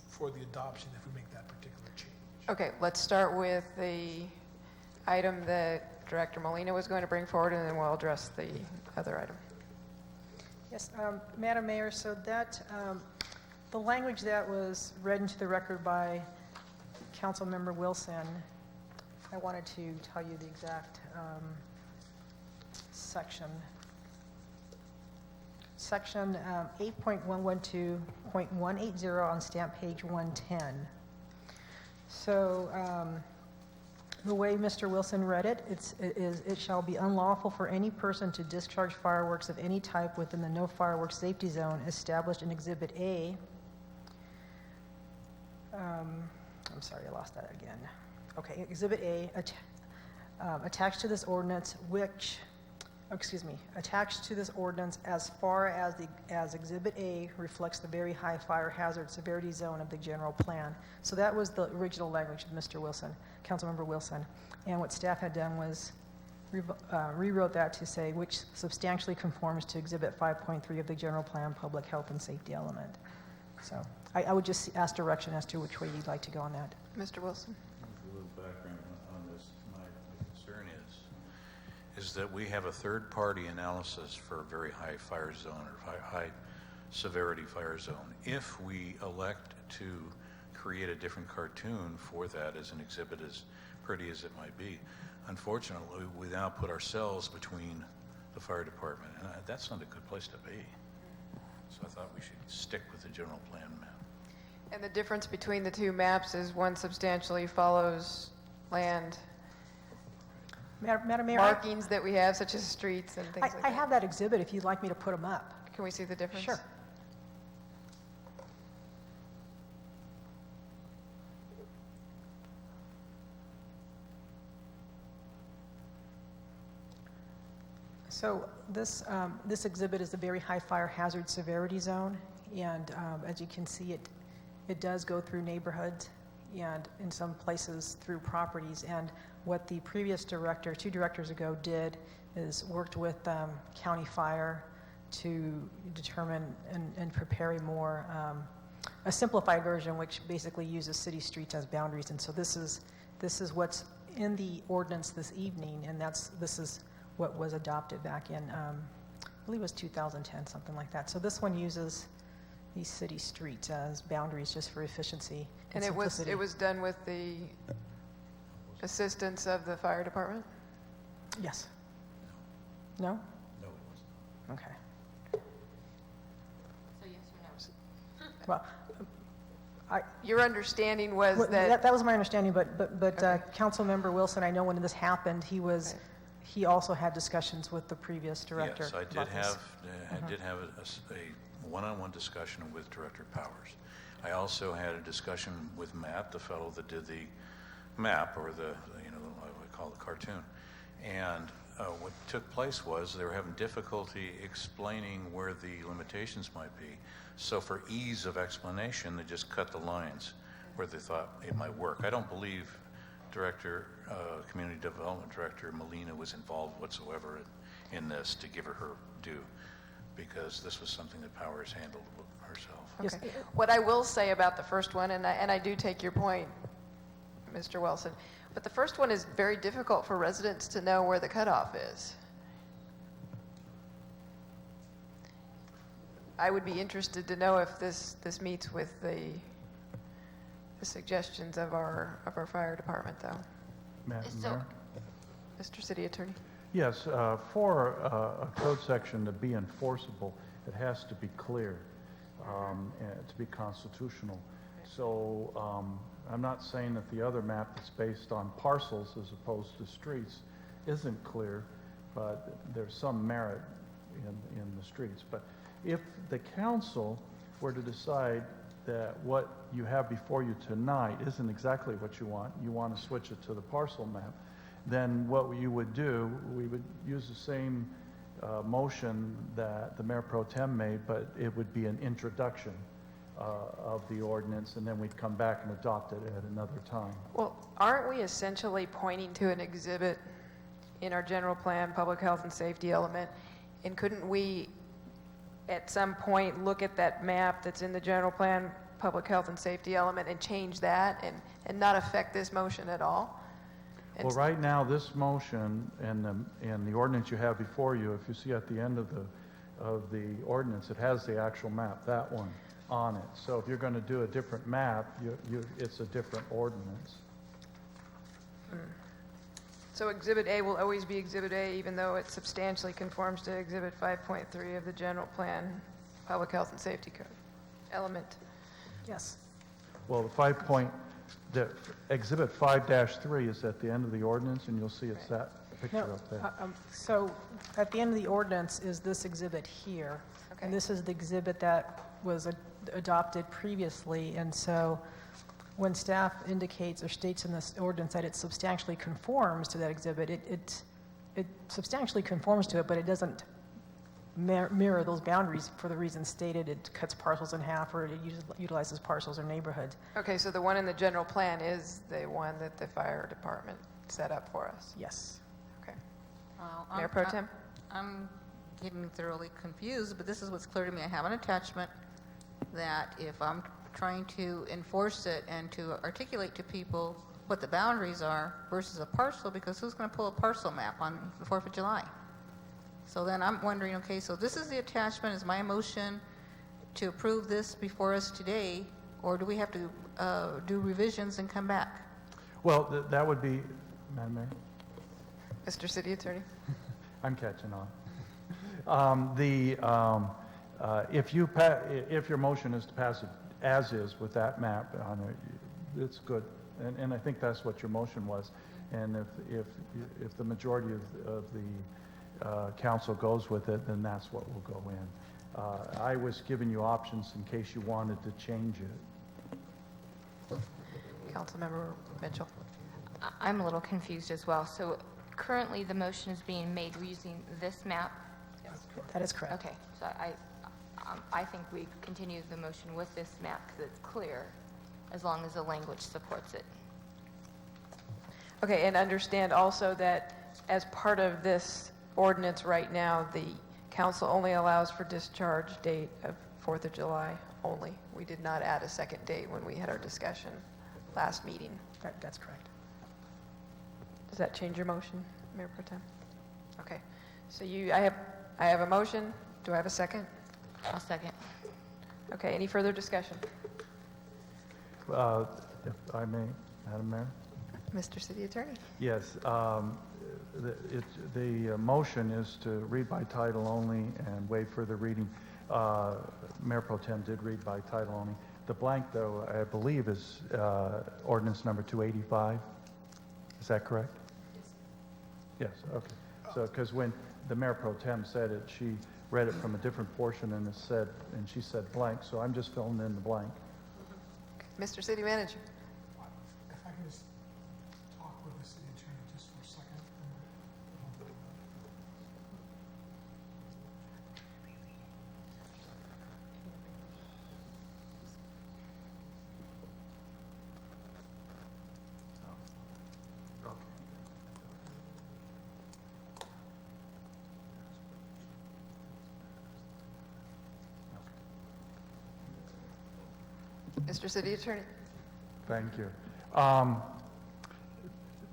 for the adoption if we make that particular change. Okay, let's start with the item that Director Molina was going to bring forward, and then we'll address the other item. Yes, Madam Mayor, so that, the language that was read into the record by Councilmember Wilson, I wanted to tell you the exact section. Section 8.112.180 on stamp page 110. So the way Mr. Wilson read it, it shall be unlawful for any person to discharge fireworks of any type within the no fireworks safety zone established in Exhibit A. I'm sorry, I lost that again. Okay, Exhibit A, attached to this ordinance, attached to this ordinance as far as Exhibit A reflects the very high fire hazard severity zone of the general plan. So that was the original language of Mr. Wilson, Councilmember Wilson. And what staff had done was rewrote that to say which substantially conforms to Exhibit 5.3 of the general plan public health and safety element. So I would just ask direction as to which way you'd like to go on that. Mr. Wilson? A little background on this. My concern is that we have a third-party analysis for a very high fire zone or high severity fire zone. If we elect to create a different cartoon for that as an exhibit, as pretty as it might be, unfortunately, we now put ourselves between the fire department, and that's not a good place to be. So I thought we should stick with the general plan map. And the difference between the two maps is one substantially follows land Madam Mayor, markings that we have, such as streets and things like that. I have that exhibit if you'd like me to put them up. Can we see the difference? Sure. So this exhibit is a very high fire hazard severity zone, and as you can see, it does go through neighborhoods and in some places through properties. And what the previous director, 2 directors ago, did is worked with County Fire to determine and prepare a simplified version, which basically uses city streets as boundaries. And so this is what's in the ordinance this evening, and this is what was adopted back in, I believe it was 2010, something like that. So this one uses these city streets as boundaries just for efficiency and And simplicity. it was done with the assistance of the fire department? Yes. No? No, it wasn't. Okay. So yes or no? Well, Your understanding was well, that, that was my understanding, but Councilmember Wilson, I know when this happened, he also had discussions with the previous director. Yes, I did about this. have a one-on-one discussion with Director Powers. I also had a discussion with Matt, the fellow that did the map, or the, what we call the cartoon. And what took place was they were having difficulty explaining where the limitations might be. So for ease of explanation, they just cut the lines where they thought it might work. I don't believe Community Development Director Molina was involved whatsoever in this, to give her due, because this was something that Powers handled herself. okay. What I will say about the first one, and I do take your point, Mr. Wilson, but the first one is very difficult for residents to know where the cutoff is. I would be interested to know if this meets with the suggestions of our fire department, though. Madam So- Mayor? Mr. City Attorney? Yes, for a code section to be enforceable, it has to be clear, and to be constitutional. So I'm not saying that the other map that's based on parcels as opposed to streets isn't clear, but there's some merit in the streets. But if the council were to decide that what you have before you tonight isn't exactly what you want to switch it to the parcel map, then what you would do, we would use the same motion that the Mayor Pro Tem made, but it would be an introduction of the ordinance, and then we'd come back and adopt it at another time. Well, aren't we essentially pointing to an exhibit in our general plan, public health and safety element? And couldn't we, at some point, look at that map that's in the general plan, public health and safety element, and change that and not affect this motion at all? Well, right now, this motion and the ordinance you have before you, if you see at the end of the ordinance, it has the actual map, that one, on it. So if you're going to do a different map, it's a different ordinance. So Exhibit A will always be Exhibit A, even though it substantially conforms to Exhibit 5.3 of the general plan, public health and safety code element. Yes. Well, the Exhibit 5-3 is at the end of the ordinance, and you'll see it's that picture No, up there. So at the end of the ordinance is this exhibit here. Okay. And this is the exhibit that was adopted previously. And so when staff indicates or states in this ordinance that it substantially conforms to that exhibit, it substantially conforms to it, but it doesn't mirror those boundaries for the reasons stated. It cuts parcels in half, or it utilizes parcels or neighborhoods. Okay, so the one in the general plan is the one that the fire department set up for us? Yes. Okay. Well, Mayor Pro Tem? I'm getting thoroughly confused, but this is what's clear to me. I have an attachment that if I'm trying to enforce it and to articulate to people what the boundaries are versus a parcel, because who's going to pull a parcel map on the 4th of July? So then I'm wondering, okay, so this is the attachment. Is my motion to approve this before us today, or do we have to do revisions and come back? Well, that would be, Madam Mayor? Mr. City Attorney? I'm catching on. If your motion is to pass it as is with that map on it, it's good. And I think that's what your motion was. And if the majority of the council goes with it, then that's what will go in. I was giving you options in case you wanted to change it. Councilmember Mitchell? I'm a little confused as well. So currently, the motion is being made using this map? That is correct. Okay, so I think we continue the motion with this map because it's clear, as long as the language supports it. Okay, and understand also that as part of this ordinance right now, the council only allows for discharge date of 4th of July only. We did not add a second date when we had our discussion last meeting. That's correct. Does that change your motion, Mayor Pro Tem? Okay, so I have a motion. Do I have a second? I'll second. Okay, any further discussion? If I may, Madam Mayor? Mr. City Attorney? Yes, the motion is to read by title only and waive further reading. Mayor Pro Tem did read by title only. The blank, though, I believe is ordinance number 285. Is that correct? Yes, okay. So, because when the Mayor Pro Tem said it, she read it from a different portion and she said blank, so I'm just filling in the blank. Mr. City Manager? If I can just talk with the city attorney just for a second. Mr. City Attorney? Thank you.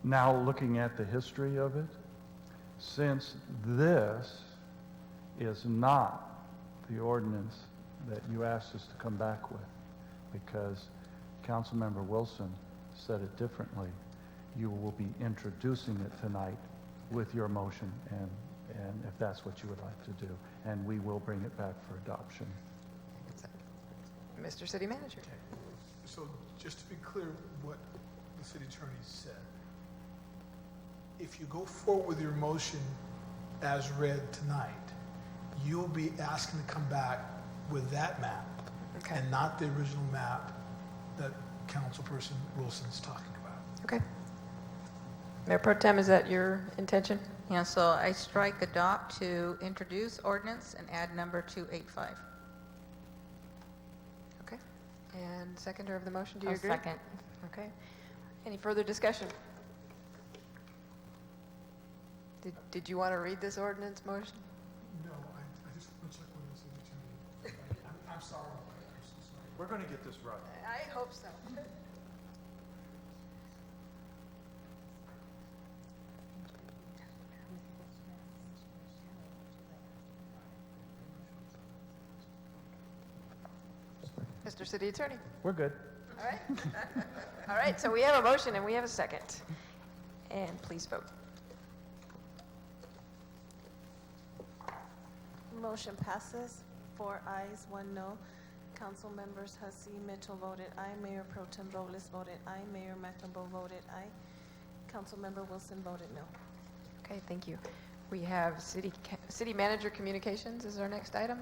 Now, looking at the history of it, since this is not the ordinance that you asked us to come back with, because Councilmember Wilson said it differently, you will be introducing it tonight with your motion, and if that's what you would like to do, and we will bring it back for adoption. Mr. City Manager? So just to be clear what the city attorney said, if you go forward with your motion as read tonight, you'll be asking to come back with that map and not the original map that Councilperson Wilson's talking about. Okay. Mayor Pro Tem, is that your intention? Yeah, so I strike adopt to introduce ordinance and add number 285. Okay. And seconder of the motion, do you I'll agree? second. Okay. Any further discussion? Did you want to read this ordinance motion? No, I just want to check with the city attorney. I'm sorry. I'm so sorry. We're going to get this right. I hope so. Mr. City Attorney? We're good. All right. All right, so we have a motion and we have a second. And please vote. Motion passes. 4 ayes, 1 no. Council members Hussey, Mitchell voted aye. Mayor Pro Tem Robles voted aye. Mayor McNamara voted aye. Councilmember Wilson voted no. Okay, thank you. We have City Manager Communications is our next item.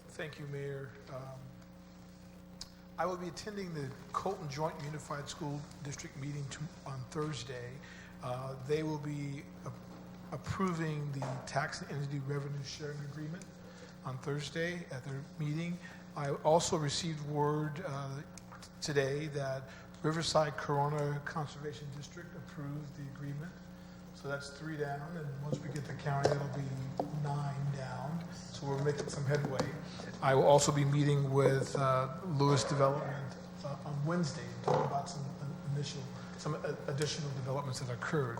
Thank you, Mayor. I will be attending the Colton Joint Unified School District meeting on Thursday. They will be approving the tax and entity revenue sharing agreement on Thursday at their meeting. I also received word today that Riverside Corona Conservation District approved the agreement. So that's 3 down, and once we get the county, it'll be 9 down. So we're making some headway. I will also be meeting with Lewis Development on Wednesday to talk about some additional developments that occurred.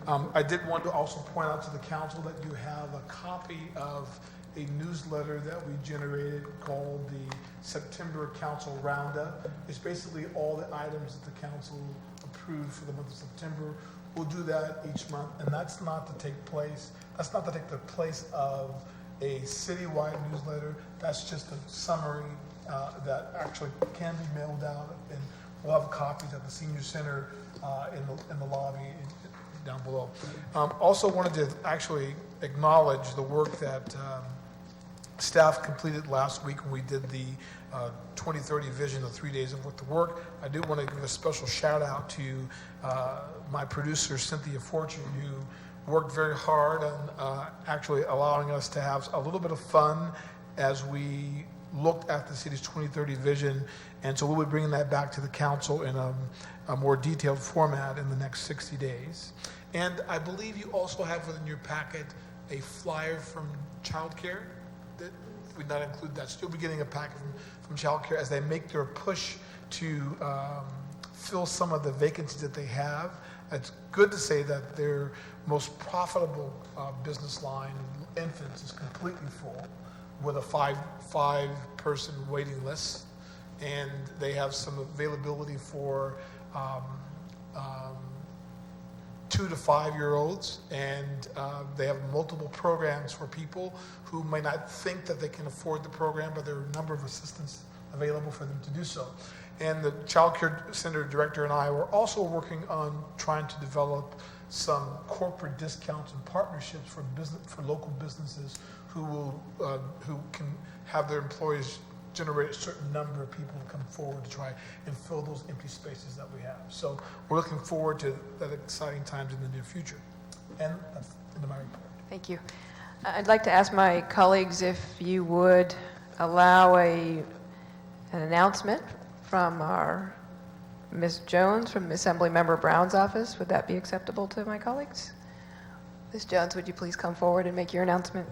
I did want to also point out to the council that you have a copy of a newsletter that we generated called the September Council Roundup. It's basically all the items that the council approved for the month of September. We'll do that each month, and that's not to take the place of a citywide newsletter. That's just a summary that actually can be mailed out, and we'll have copies at the senior center in the lobby down below. Also wanted to actually acknowledge the work that staff completed last week when we did the 2030 vision of 3 days of work. I do want to give a special shout out to my producer, Cynthia Fortune, who worked very hard on actually allowing us to have a little bit of fun as we looked at the city's 2030 vision. And so we'll be bringing that back to the council in a more detailed format in the next 60 days. And I believe you also have within your packet a flyer from childcare. That we not include that. So you'll be getting a packet from childcare as they make their push to fill some of the vacancies that they have. It's good to say that their most profitable business line, infants, is completely full with a five-person waiting list, and they have some availability for 2 to 5 year olds, and they have multiple programs for people who may not think that they can afford the program, but there are a number of assistants available for them to do so. And the Child Care Center director and I were also working on trying to develop some corporate discounts and partnerships for local businesses who can have their employees generate a certain number of people to come forward to try and fill those empty spaces that we have. So we're looking forward to that exciting times in the near future. And that's the end of my report. Thank you. I'd like to ask my colleagues if you would allow an announcement from our Ms. Jones from Assemblymember Brown's office. Would that be acceptable to my colleagues? Ms. Jones, would you please come forward and make your announcement?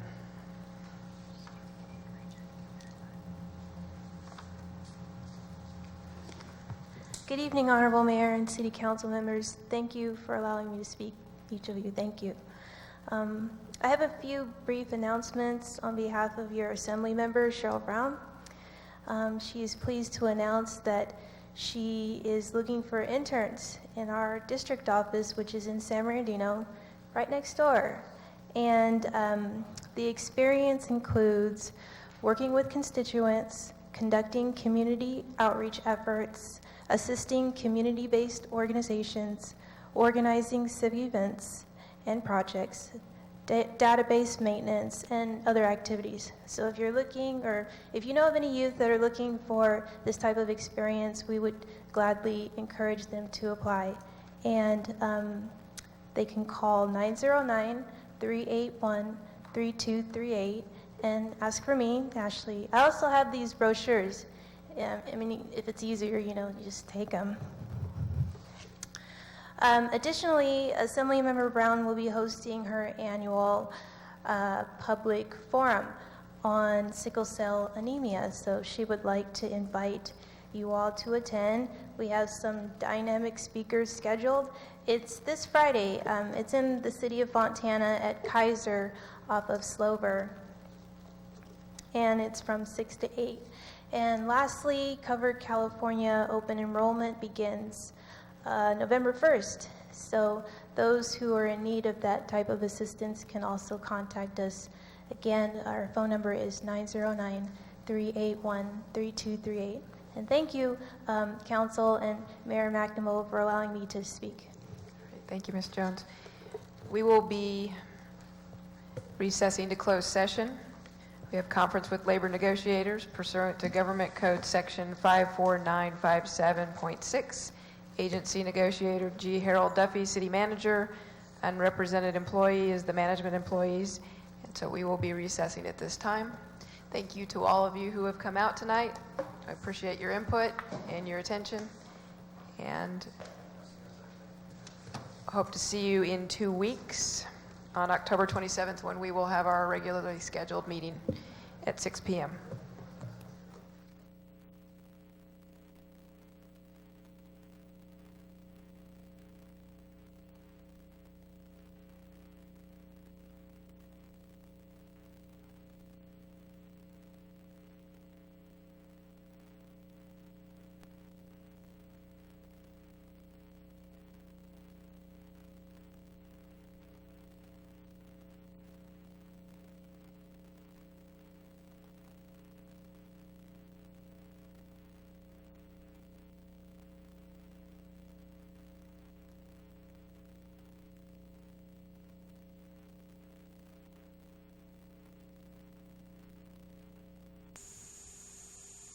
Good evening, Honorable Mayor and City Council members. Thank you for allowing me to speak, each of you. Thank you. I have a few brief announcements on behalf of your Assembly member, Cheryl Brown. She is pleased to announce that she is looking for interns in our district office, which is in San Bernardino, right next door. And the experience includes working with constituents, conducting community outreach efforts, assisting community-based organizations, organizing civic events and projects, database maintenance, and other activities. So if you're looking, or if you know of any youth that are looking for this type of experience, we would gladly encourage them to apply. And they can call 909-381-3238 and ask for me, Ashley. I also have these brochures. I mean, if it's easier, you just take them. Additionally, Assemblymember Brown will be hosting her annual public forum on sickle cell anemia, so she would like to invite you all to attend. We have some dynamic speakers scheduled. It's this Friday. It's in the city of Fontana at Kaiser off of Slover, and it's from 6 to 8. And lastly, Covered California open enrollment begins November 1st. So those who are in need of that type of assistance can also contact us. Again, our phone number is 909-381-3238. And thank you, Council and Mayor McNamara, for allowing me to speak. Thank you, Ms. Jones. We will be recessing to closed session. We have conference with labor negotiators pursuant to Government Code Section 54957.6. Agency negotiator G. Harold Duffy, city manager. Unrepresented employee is the management employees. And so we will be recessing at this time. Thank you to all of you who have come out tonight. I appreciate your input and your attention. And hope to see you in 2 weeks on October 27th when we will have our regularly scheduled meeting at 6 p.m.